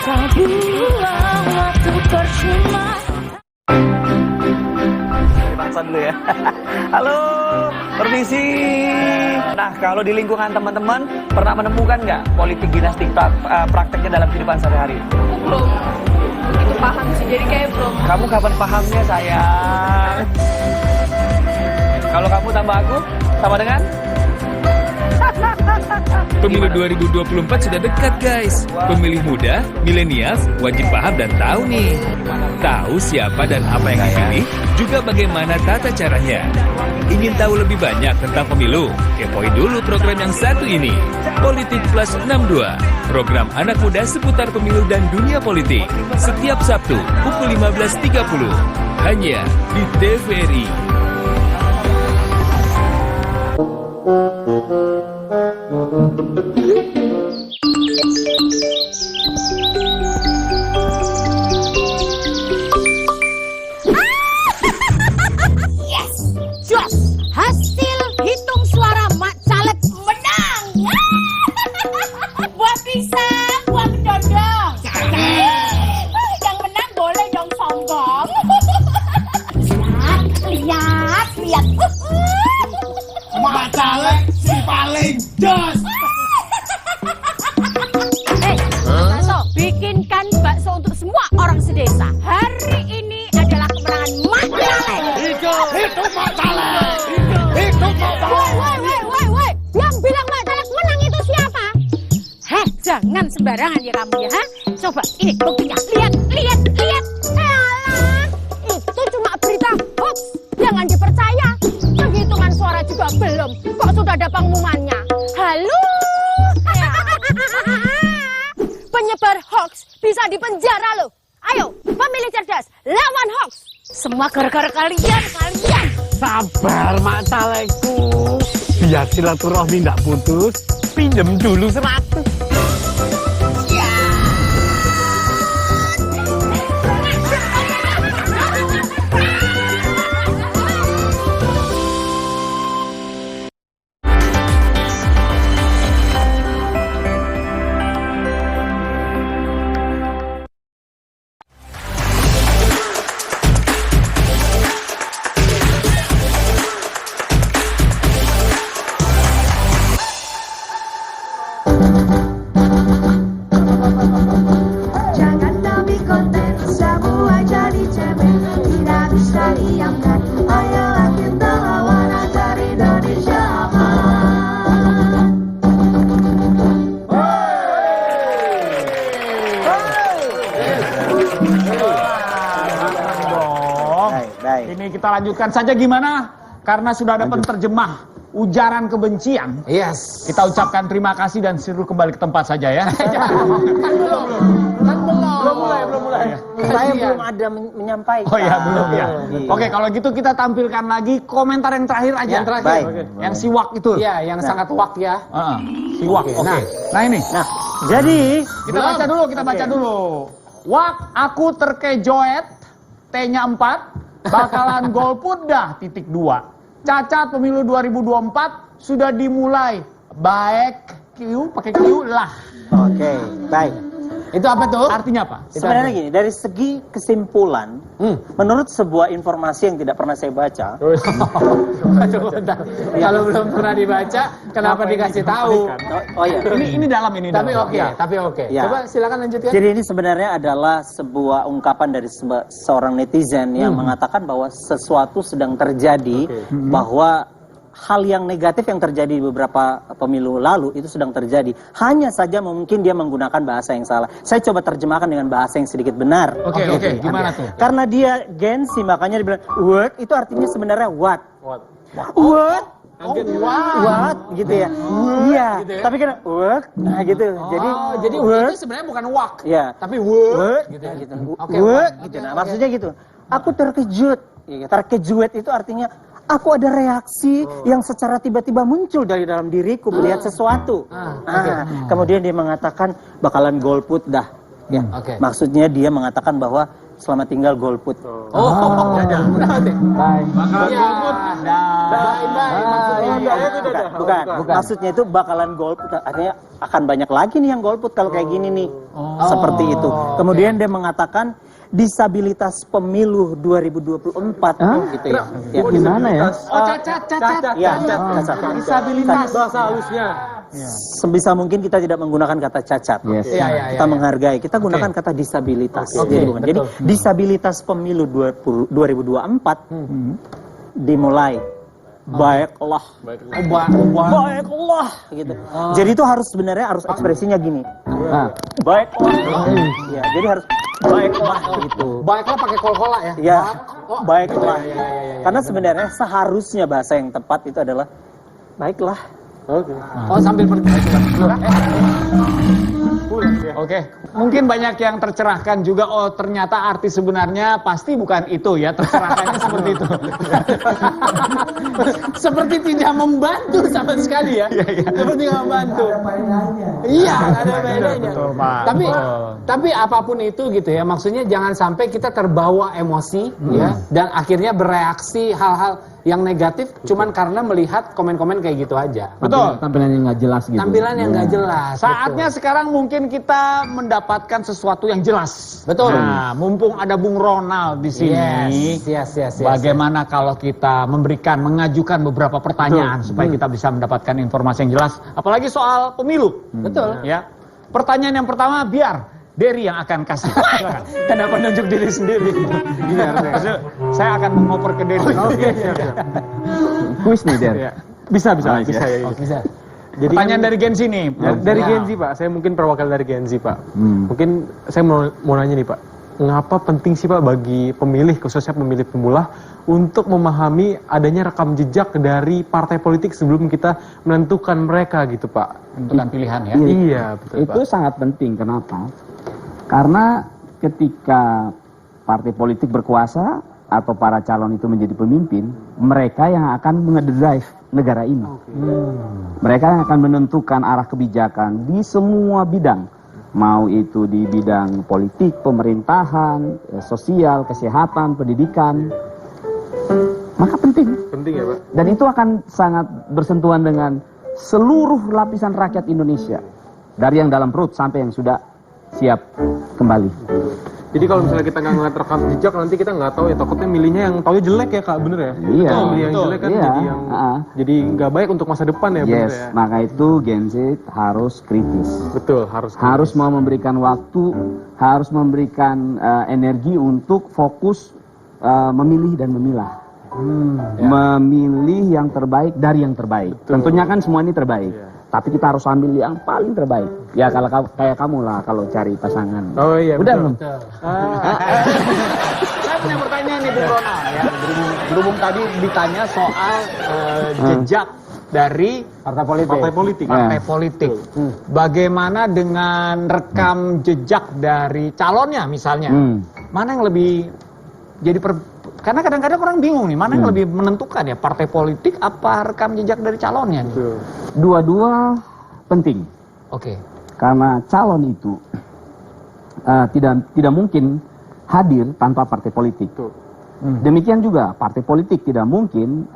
kau buang waktu percuma. Bangsa dulu ya. Halo, permisi. Nah, kalau di lingkungan teman-teman pernah menemukan nggak politik dinasti prakteknya dalam kehidupan sehari-hari? Belum. Itu paham sih, jadi kayak belum. Kamu kapan pahamnya, sayang? Kalau kamu tambah aku, sama dengan? Pemilu 2024 sudah dekat guys. Pemilih muda, milenials wajib paham dan tahu nih. Tahu siapa dan apa yang dipilih, juga bagaimana tata caranya. Ingin tahu lebih banyak tentang pemilu? Kepoin dulu program yang satu ini. Politik Plus 62. Program anak muda seputar pemilu dan dunia politik. Setiap Sabtu pukul 15.30. Hanya di TVRI. Yes, jos. Hasil hitung suara Mak Caleg menang. Buah pisang, buah kedondong. Yang menang boleh dong sombong. Lihat. Mak Caleg si paling jos. Bakso, bikinkan bakso untuk semua orang sedesa. Hari ini adalah kemenangan Mak Caleg. Hidup Mak Caleg. Hidup Mak Caleg. Woi, yang bilang Mak Caleg menang itu siapa? Jangan sembarangan ya kamu ya, Coba, ini buktinya. Lihat. Alah, itu cuma berita hoax. Jangan dipercaya. Penghitungan suara juga belum. Kok sudah ada pengumumannya? Halo? Penyebar hoax bisa dipenjara loh. Ayo, pemilih cerdas, lawan hoax. Semua gara-gara kalian. Sabar Mak Calegku. Biar silaturahmi nggak putus, pinjem dulu 100. Jangan demi konten semua jadi cemen, tidak bisa diamkan. Ayolah kita lawan agar Indonesia aman. Ini kita lanjutkan saja gimana? Karena sudah ada penterjemah ujaran kebencian. Yes. Kita ucapkan terima kasih dan suruh kembali ke tempat saja ya. Belum mulai. Saya belum ada menyampaikan. Oh ya, belum ya. Oke, kalau gitu kita tampilkan lagi komentar yang terakhir aja. Yang terakhir. Baik. Yang siwak itu. Iya, yang sangat wak ya. Siwak. Oke. Nah ini. Jadi Kita baca dulu. Wak, aku terkejoet, T-nya 4, bakalan golput dah, !2. Cacat pemilu 2024 sudah dimulai, Baik Q, pakai Q lah. Oke, baik. Itu apa tuh? Artinya apa? Sebenarnya gini, dari segi kesimpulan, menurut sebuah informasi yang tidak pernah saya baca. Kalau belum pernah dibaca, kenapa dikasih tahu? Oh iya. Ini dalam ini. Tapi dalam. oke, tapi oke. Ya. Coba silakan lanjutkan. Jadi ini sebenarnya adalah sebuah ungkapan dari seorang netizen yang mengatakan bahwa sesuatu sedang terjadi, bahwa hal yang negatif yang terjadi di beberapa pemilu lalu itu sedang terjadi. Hanya saja mungkin dia menggunakan bahasa yang salah. Saya coba terjemahkan dengan bahasa yang sedikit benar. Oke, gimana tuh? Karena dia gengsi, makanya dibilang what itu artinya sebenarnya what. What? What gitu ya. Iya, gitu ya. tapi kan what nah gitu. Jadi what itu sebenarnya bukan walk, ya. tapi what gitu. Oke, What gitu. Nah, maksudnya gitu. Aku terkejut. Terkejut itu artinya aku ada reaksi yang secara tiba-tiba muncul dari dalam diriku melihat sesuatu. Kemudian dia mengatakan bakalan golput dah. Ya. Maksudnya dia mengatakan bahwa selamat tinggal golput. Bukan. Maksudnya itu bakalan golput. Artinya akan banyak lagi nih yang golput kalau kayak gini nih. Seperti itu. Kemudian dia mengatakan disabilitas pemilu 2024 gitu ya. Gimana ya? Cacat. Ya, cacat. Disabilitas. Bahasa halusnya. Sebisa mungkin kita tidak menggunakan kata cacat. Kita menghargai. Kita gunakan kata disabilitas. Jadi disabilitas pemilu 2024 dimulai. Baiklah gitu. Jadi itu harus sebenarnya harus ekspresinya gini. Baiklah. Ya, jadi harus baiklah gitu. Baiklah pakai kol-kola ya. Ya. Baiklah. Karena sebenarnya seharusnya bahasa yang tepat itu adalah baiklah. Oh, sambil Oke, mungkin banyak yang tercerahkan juga. Oh, ternyata arti sebenarnya pasti bukan itu ya. Tercerahkannya seperti itu. Seperti tidak membantu sama sekali ya. Seperti tidak membantu. Iya, ada bedanya. Betul, Pak. Tapi apapun itu gitu ya. Maksudnya jangan sampai kita terbawa emosi ya dan akhirnya bereaksi hal-hal yang negatif cuman karena melihat komen-komen kayak gitu aja. Betul. Tampilan yang nggak jelas gitu. Tampilan yang nggak jelas. Saatnya sekarang mungkin kita mendapatkan sesuatu yang jelas. Betul. Nah, mumpung ada Bung Ronald di sini. Yes. Bagaimana kalau kita mengajukan beberapa pertanyaan supaya kita bisa mendapatkan informasi yang jelas, apalagi soal pemilu. Betul. Ya. Pertanyaan yang pertama biar Dery yang akan kasih. Kenapa nunjuk diri sendiri? Saya akan mengoper ke Dery. Kuis nih, Der. Bisa. Jadi pertanyaan dari Gen Z nih. Dari Gen Z, Pak. Saya mungkin perwakilan dari Gen Z, Pak. Mungkin saya mau nanya nih, Pak. Mengapa penting sih, Pak, bagi pemilih, khususnya pemilih pemula, untuk memahami adanya rekam jejak dari partai politik sebelum kita menentukan mereka gitu, Pak? Menentukan pilihan ya? Iya, betul, Pak. Itu sangat penting. Kenapa? Karena ketika partai politik berkuasa atau para calon itu menjadi pemimpin, mereka yang akan mengedrive negara ini. Mereka yang akan menentukan arah kebijakan di semua bidang. Mau itu di bidang politik, pemerintahan, sosial, kesehatan, pendidikan. Maka penting. Penting ya, Pak. Dan itu akan sangat bersentuhan dengan seluruh lapisan rakyat Indonesia. Dari yang dalam perut sampai yang sudah siap kembali. Jadi kalau misalnya kita nggak ngeliat rekam jejak, nanti kita nggak tahu ya, takutnya milihnya yang taunya jelek ya, Kak, bener ya? Iya. Kalau milih yang jelek kan jadi nggak baik untuk masa depan ya, bener ya? Maka itu Gen Z harus kritis. Betul, harus kritis. Harus mau memberikan waktu, harus memberikan energi untuk fokus memilih dan memilah. Memilih yang terbaik dari yang terbaik. Tentunya kan semua ini terbaik. Tapi kita harus ambil yang paling terbaik. Ya kalau kayak kamu lah kalau cari pasangan. Oh iya. Udah belum? Saya punya pertanyaan nih Bung Ronald ya. Berhubung tadi ditanya soal jejak dari partai politik. Bagaimana dengan rekam jejak dari calonnya misalnya? Mana yang lebih jadi karena kadang-kadang orang bingung nih, mana yang lebih menentukan ya, partai politik apa rekam jejak dari calonnya nih? Dua-dua penting. Oke. Karena calon itu tidak mungkin hadir tanpa partai politik. Demikian juga partai politik tidak mungkin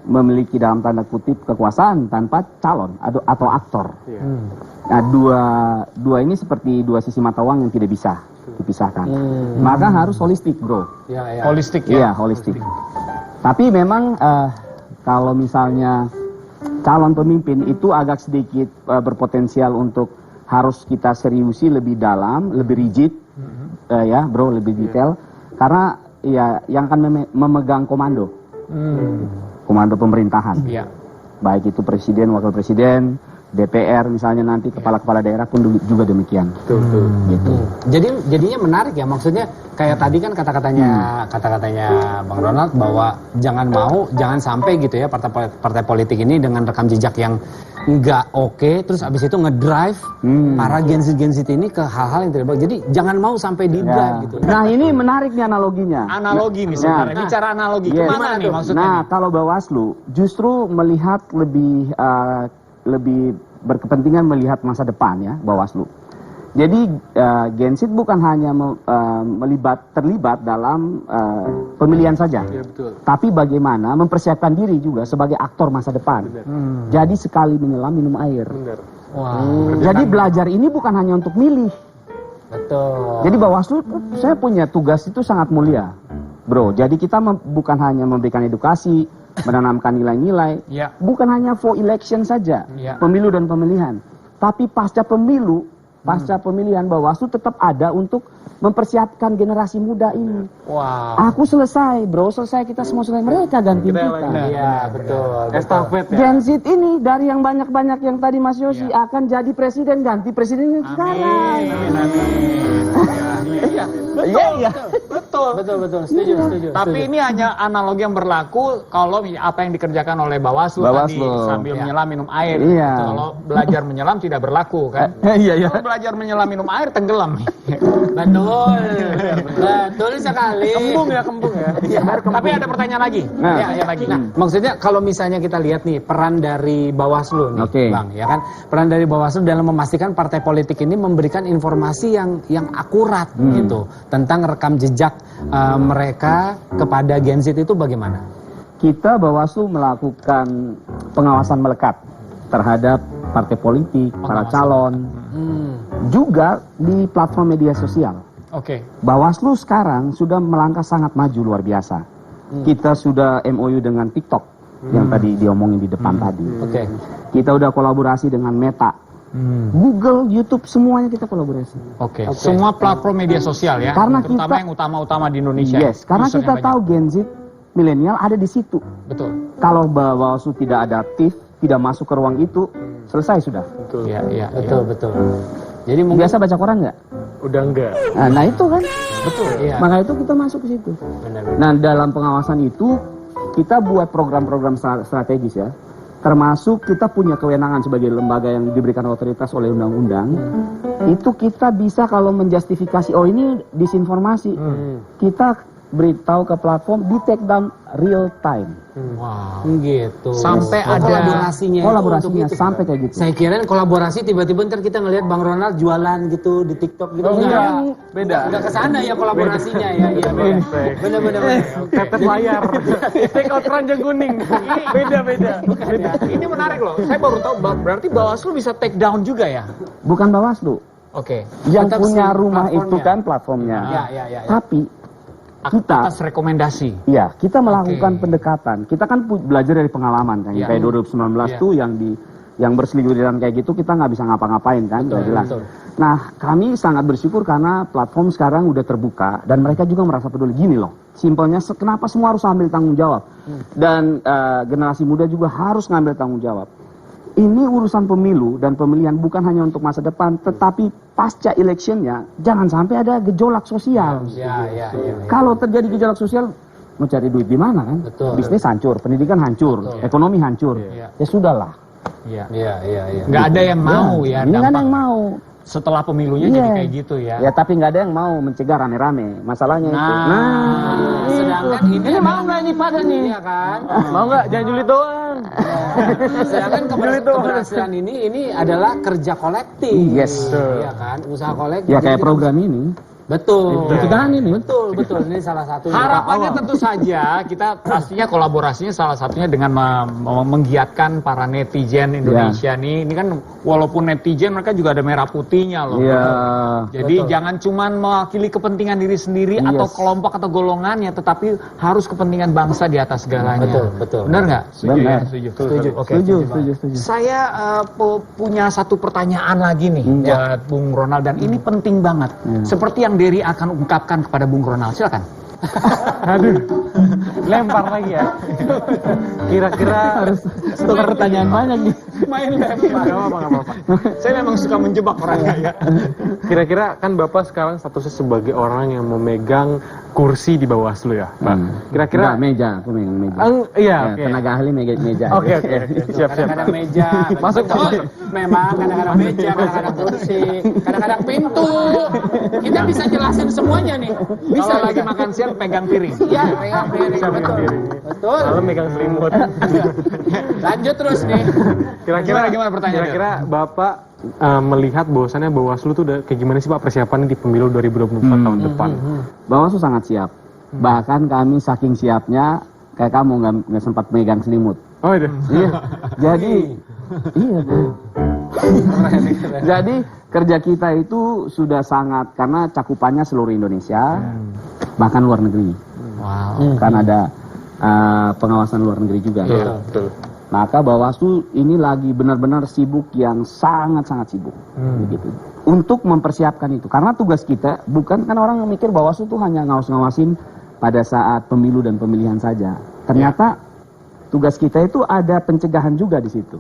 memiliki dalam tanda kutip kekuasaan tanpa calon atau aktor. Nah, dua ini seperti dua sisi mata uang yang tidak bisa dipisahkan. Maka harus holistik, bro. Holistik ya. Iya, holistik. Tapi memang kalau misalnya calon pemimpin itu agak sedikit berpotensial untuk harus kita seriusi lebih dalam, lebih rigid, ya, bro, lebih detail. Karena ya yang akan memegang komando pemerintahan, baik itu presiden, wakil presiden, DPR misalnya nanti kepala-kepala daerah pun juga demikian. Gitu. Jadinya menarik ya, maksudnya kayak tadi kan kata-katanya Bang Ronald bahwa jangan sampai gitu ya partai politik ini dengan rekam jejak yang nggak oke, terus abis itu ngedrive para Gen Z ini ke hal-hal yang tidak baik. Jadi jangan mau sampai di drive gitu. Nah, ini menarik nih analoginya. Analogi misalnya, bicara analogi kemana nih maksudnya? Nah, kalau Bawaslu justru melihat lebih berkepentingan melihat masa depan ya, Bawaslu. Jadi Gen Z bukan hanya terlibat dalam pemilihan saja, tapi bagaimana mempersiapkan diri juga sebagai aktor masa depan. Jadi sekali menyelam minum air. Jadi belajar ini bukan hanya untuk milih. Betul. Jadi Bawaslu, saya punya tugas itu sangat mulia, bro. Jadi kita bukan hanya memberikan edukasi, menanamkan nilai-nilai, bukan hanya for election saja, pemilu dan pemilihan, tapi pasca pemilihan Bawaslu tetap ada untuk mempersiapkan generasi muda ini. Aku selesai, bro, kita semua selesai, mereka ganti kita. Iya, betul. Estafet ya. Gen Z ini dari yang banyak-banyak yang tadi Mas Yosi akan jadi presiden, ganti presiden yang sekarang. Betul. Setuju. Tapi ini hanya analogi yang berlaku kalau apa yang dikerjakan oleh Bawaslu tadi sambil menyelam minum air. Kalau belajar menyelam tidak berlaku kan? Kalau belajar menyelam minum air tenggelam. Betul sekali. Kembung ya. Tapi ada pertanyaan lagi. Maksudnya kalau misalnya kita lihat nih peran dari Bawaslu nih, Bang, ya kan? Peran dari Bawaslu dalam memastikan partai politik ini memberikan informasi yang akurat gitu tentang rekam jejak mereka kepada Gen Z itu bagaimana? Kita Bawaslu melakukan pengawasan melekat terhadap partai politik, para calon, juga di platform media sosial. Bawaslu sekarang sudah melangkah sangat maju luar biasa. Kita sudah MOU dengan TikTok yang tadi diomongin di depan tadi. Kita udah kolaborasi dengan Meta, Google, YouTube, semuanya kita kolaborasi. Semua platform media sosial ya. Karena terutama yang utama-utama di Indonesia. Karena kita tahu Gen Z, milenial ada di situ. Betul. Kalau Bawaslu tidak adaptif, tidak masuk ke ruang itu, selesai sudah. Betul. Jadi biasa baca koran nggak? Udah enggak. Nah itu kan. Betul. Maka itu kita masuk ke situ. Nah, dalam pengawasan itu kita buat program-program strategis ya. Termasuk kita punya kewenangan sebagai lembaga yang diberikan otoritas oleh undang-undang. Itu kita bisa kalau menjustifikasi, oh ini disinformasi, kita beritahu ke platform, di take down real time. Gitu. Sampai ada kolaborasinya sampai kayak gitu. Saya kira kolaborasi tiba-tiba ntar kita ngelihat Bang Ronald jualan gitu di TikTok gitu. Beda. Udah kesana ya kolaborasinya ya. Iya, benar. Tetes layar. Take out ranjang kuning. Beda. Ini menarik loh. Saya baru tahu berarti Bawaslu bisa take down juga ya? Bukan Bawaslu. Yang punya rumah itu kan platformnya. Tapi kita atas rekomendasi. Iya, kita melakukan pendekatan. Kita kan belajar dari pengalaman kan. Kayak 2019 tuh yang berseliweran kayak gitu kita nggak bisa ngapa-ngapain kan, udah jelas. Nah, kami sangat bersyukur karena platform sekarang udah terbuka dan mereka juga merasa peduli. Gini loh, simpelnya kenapa semua harus ambil tanggung jawab dan generasi muda juga harus ngambil tanggung jawab. Ini urusan pemilu dan pemilihan bukan hanya untuk masa depan, tetapi pasca electionnya jangan sampai ada gejolak sosial. Kalau terjadi gejolak sosial, mau cari duit di mana kan? Bisnis hancur, pendidikan hancur, ekonomi hancur. Ya sudahlah. Nggak ada yang mau ya. Ini nggak ada yang mau. Setelah pemilunya jadi kayak gitu ya. Ya tapi nggak ada yang mau mencegah rame-rame. Masalahnya itu. Sedangkan ini mau nggak ini pada nih? Iya kan? Mau nggak? Jangan julid doang. Sedangkan keberhasilan ini adalah kerja kolektif. Yes. Iya kan? Usaha kolektif. Ya kayak program ini. Betul. Pencegahan ini. Betul. Ini salah satu. Harapannya tentu saja kita pastinya kolaborasinya salah satunya dengan menggiatkan para netizen Indonesia nih. Ini kan walaupun netizen mereka juga ada merah putihnya loh. Iya. Jadi jangan cuman mewakili kepentingan diri sendiri atau kelompok atau golongannya, tetapi harus kepentingan bangsa di atas segalanya. Betul. Benar nggak? Setuju ya? Setuju. Oke. Setuju. Saya punya satu pertanyaan lagi nih buat Bung Ronald dan ini penting banget. Seperti yang Dery akan ungkapkan kepada Bung Ronald, silakan. Aduh, lempar lagi ya. Kira-kira harus tukar pertanyaan banyak nih. Main lempar. Gak apa-apa. Saya memang suka menjebak orangnya ya. Kira-kira kan Bapak sekarang statusnya sebagai orang yang memegang kursi di Bawaslu ya, Pak. Kira-kira meja, aku megang meja. Iya, oke. Tenaga ahli meja. Oke. Siap. Kadang-kadang meja. Masuk. Memang kadang-kadang meja, kadang-kadang kursi, kadang-kadang pintu. Kita bisa jelasin semuanya nih. Bisa lagi makan siang pegang piring. Iya, pegang piring. Betul. Kalau megang selimut. Lanjut terus nih. Kira-kira gimana pertanyaannya? Kira-kira Bapak melihat bahwasannya Bawaslu tuh udah kayak gimana sih Pak persiapan di pemilu 2024 tahun depan? Bawaslu sangat siap. Bahkan kami saking siapnya kayak kamu nggak sempat megang selimut. Oh iya. Jadi Bu. Jadi kerja kita itu sudah sangat karena cakupannya seluruh Indonesia, bahkan luar negeri. Wow. Kan ada pengawasan luar negeri juga. Betul. Maka Bawaslu ini lagi benar-benar sibuk yang sangat-sangat sibuk, begitu. Untuk mempersiapkan itu, karena tugas kita bukan kan orang mikir Bawaslu tuh hanya ngawasin pada saat pemilu dan pemilihan saja. Ternyata tugas kita itu ada pencegahan juga di situ.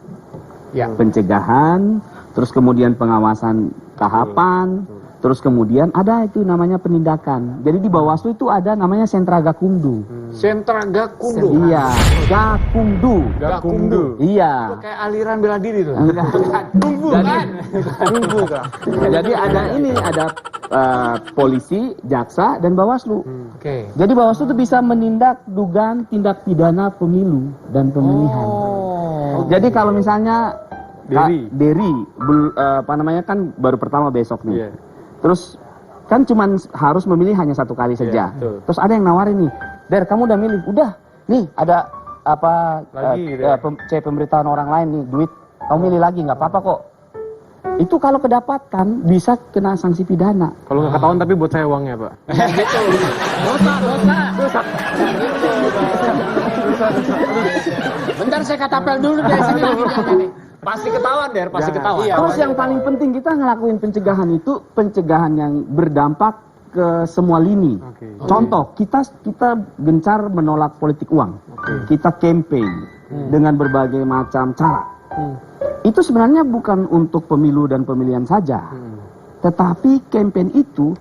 Pencegahan, terus kemudian pengawasan tahapan, terus kemudian ada itu namanya penindakan. Jadi di Bawaslu itu ada namanya Sentra Gakumdu. Sentra Gakumdu. Iya, Gakumdu. Iya. Kayak aliran bela diri tuh. Jadi ada polisi, jaksa dan Bawaslu. Oke. Jadi Bawaslu itu bisa menindak dugaan tindak pidana pemilu dan pemilihan. Jadi kalau misalnya Dery kan baru pertama besok nih. Terus kan cuman harus memilih hanya satu kali saja. Terus ada yang nawarin nih, Der kamu udah milih, udah nih ada pemberitaan orang lain nih duit, kamu milih lagi nggak apa-apa kok. Itu kalau kedapatan bisa kena sanksi pidana. Kalau nggak ketahuan tapi buat saya uangnya Pak. Dosa. Bentar saya katapel dulu dari sini nih. Pasti ketahuan, Der, pasti ketahuan. Terus yang paling penting kita ngelakuin pencegahan itu pencegahan yang berdampak ke semua lini. Contoh, kita gencar menolak politik uang. Kita campaign dengan berbagai macam cara. Itu sebenarnya bukan untuk pemilu dan pemilihan saja. Tetapi campaign itu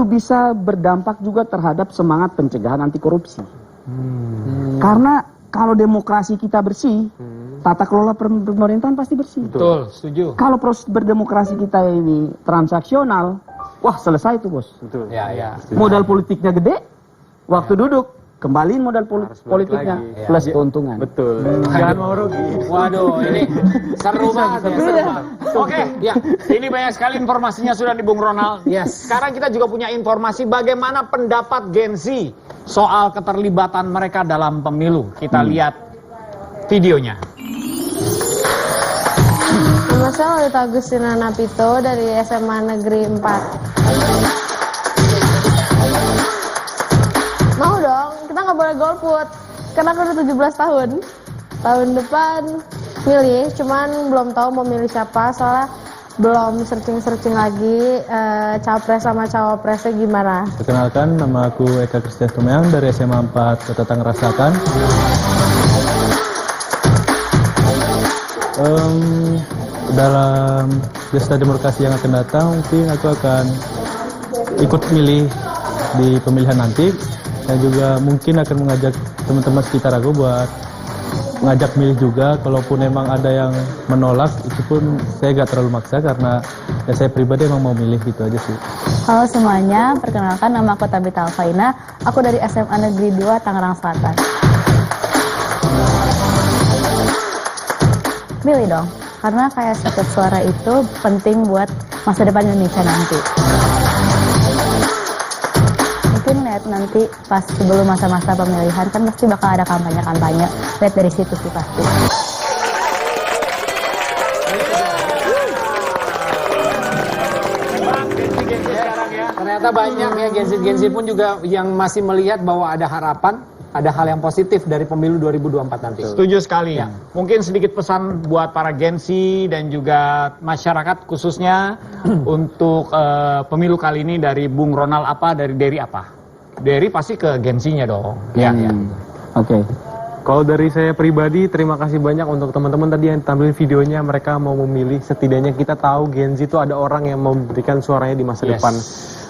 bisa berdampak juga terhadap semangat pencegahan anti korupsi. Karena kalau demokrasi kita bersih, tata kelola pemerintahan pasti bersih. Betul, setuju. Kalau proses berdemokrasi kita ini transaksional, wah selesai itu bos. Betul. Ya. Modal politiknya gede, waktu duduk kembaliin modal politiknya plus keuntungan. Betul. Jangan mau rugi. Waduh, ini seru banget ya. Oke, ya. Ini banyak sekali informasinya sudah di Bung Ronald. Yes. Sekarang kita juga punya informasi bagaimana pendapat Gen Z soal keterlibatan mereka dalam pemilu. Kita lihat videonya. Nama saya Lolita Agustina Napito dari SMA Negeri 4. Mau dong, kita nggak boleh golput. Karena aku udah 17 tahun. Tahun depan milih, cuman belum tahu mau milih siapa, soalnya belum searching lagi capres sama cawapresnya gimana. Perkenalkan, nama aku Eka Kristian Tumeang dari SMA 4 Kota Tangerang Selatan. Dalam pesta demokrasi yang akan datang, mungkin aku akan ikut milih di pemilihan nanti. Dan juga mungkin akan mengajak teman-teman sekitar aku buat ngajak milih juga. Kalaupun emang ada yang menolak, itu pun saya gak terlalu maksa karena ya saya pribadi emang mau milih gitu aja sih. Halo semuanya, perkenalkan nama aku Tabita Alfaina. Aku dari SMA Negeri 2 Tangerang Selatan. Milih dong, karena kayak setiap suara itu penting buat masa depan Indonesia nanti. lihat nanti pas sebelum masa-masa pemilihan kan pasti bakal ada kampanye-kampanye. Lihat dari situ sih pasti. Ternyata banyak ya Gen Z pun juga yang masih melihat bahwa ada harapan, ada hal yang positif dari pemilu 2024 nanti. Setuju sekali. Ya. Mungkin sedikit pesan buat para Gen Z dan juga masyarakat khususnya untuk pemilu kali ini dari Bung Ronald dari Dery apa? Dery pasti ke Gen Z-nya dong. Ya. Oke. Kalau dari saya pribadi, terima kasih banyak untuk teman-teman tadi yang tampilin videonya. Mereka mau memilih, setidaknya kita tahu Gen Z itu ada orang yang memberikan suaranya di masa depan.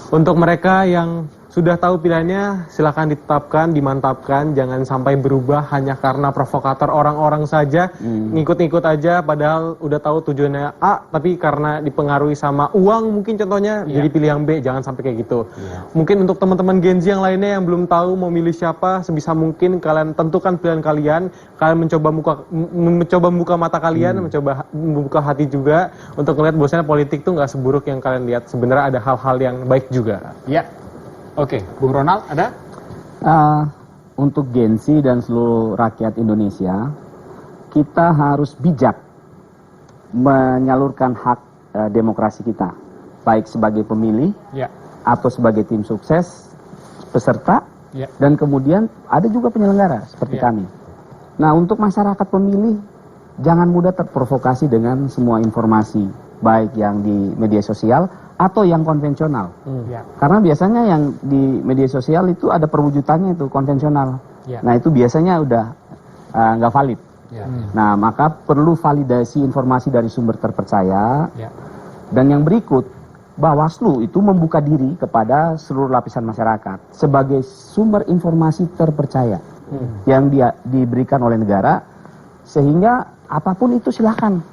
Untuk mereka yang sudah tahu pilihannya, silakan ditetapkan, dimantapkan, jangan sampai berubah hanya karena provokator orang-orang saja, ngikut-ngikut aja, padahal udah tahu tujuannya A, tapi karena dipengaruhi sama uang mungkin contohnya, jadi pilih yang B, jangan sampai kayak gitu. Mungkin untuk teman-teman Gen Z yang lainnya yang belum tahu mau milih siapa, sebisa mungkin kalian tentukan pilihan kalian mencoba membuka mata kalian, mencoba membuka hati juga, untuk melihat bahwasanya politik tuh nggak seburuk yang kalian lihat, sebenarnya ada hal-hal yang baik juga. Ya. Oke, Bung Ronald ada? Untuk Gen Z dan seluruh rakyat Indonesia, kita harus bijak menyalurkan hak demokrasi kita, baik sebagai pemilih atau sebagai tim sukses, peserta, dan kemudian ada juga penyelenggara seperti kami. Nah, untuk masyarakat pemilih, jangan mudah terprovokasi dengan semua informasi, baik yang di media sosial atau yang konvensional. Karena biasanya yang di media sosial itu ada perwujudannya itu konvensional. Nah, itu biasanya udah nggak valid. Nah, maka perlu validasi informasi dari sumber terpercaya. Dan yang berikut, Bawaslu itu membuka diri kepada seluruh lapisan masyarakat sebagai sumber informasi terpercaya yang diberikan oleh negara, sehingga apapun itu silakan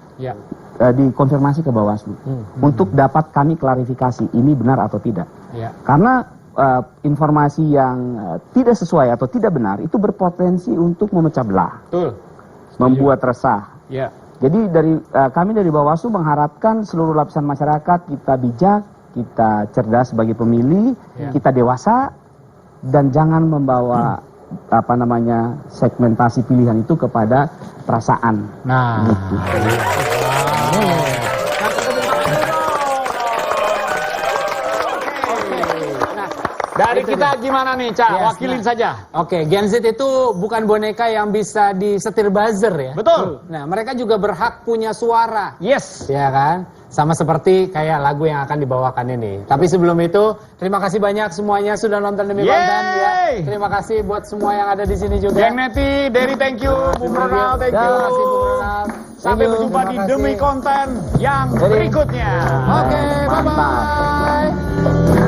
dikonfirmasi ke Bawaslu untuk dapat kami klarifikasi ini benar atau tidak. Karena informasi yang tidak sesuai atau tidak benar itu berpotensi untuk memecah belah, membuat resah. Jadi kami dari Bawaslu mengharapkan seluruh lapisan masyarakat kita bijak, kita cerdas sebagai pemilih, kita dewasa, dan jangan membawa segmentasi pilihan itu kepada perasaan. Nah, gitu. Dari kita gimana nih, Cak? Wakilin saja. Oke, Gen Z itu bukan boneka yang bisa disetir buzzer ya. Betul. Nah, mereka juga berhak punya suara. Yes. Ya kan? Sama seperti kayak lagu yang akan dibawakan ini. Tapi sebelum itu, terima kasih banyak semuanya sudah nonton Demi Konten ya. Terima kasih buat semua yang ada di sini juga. Geng Neti, Dery thank you, Bung Ronald thank you. Terima kasih Bung Ronald. Sampai berjumpa di Demi Konten yang berikutnya. Oke, bye-bye.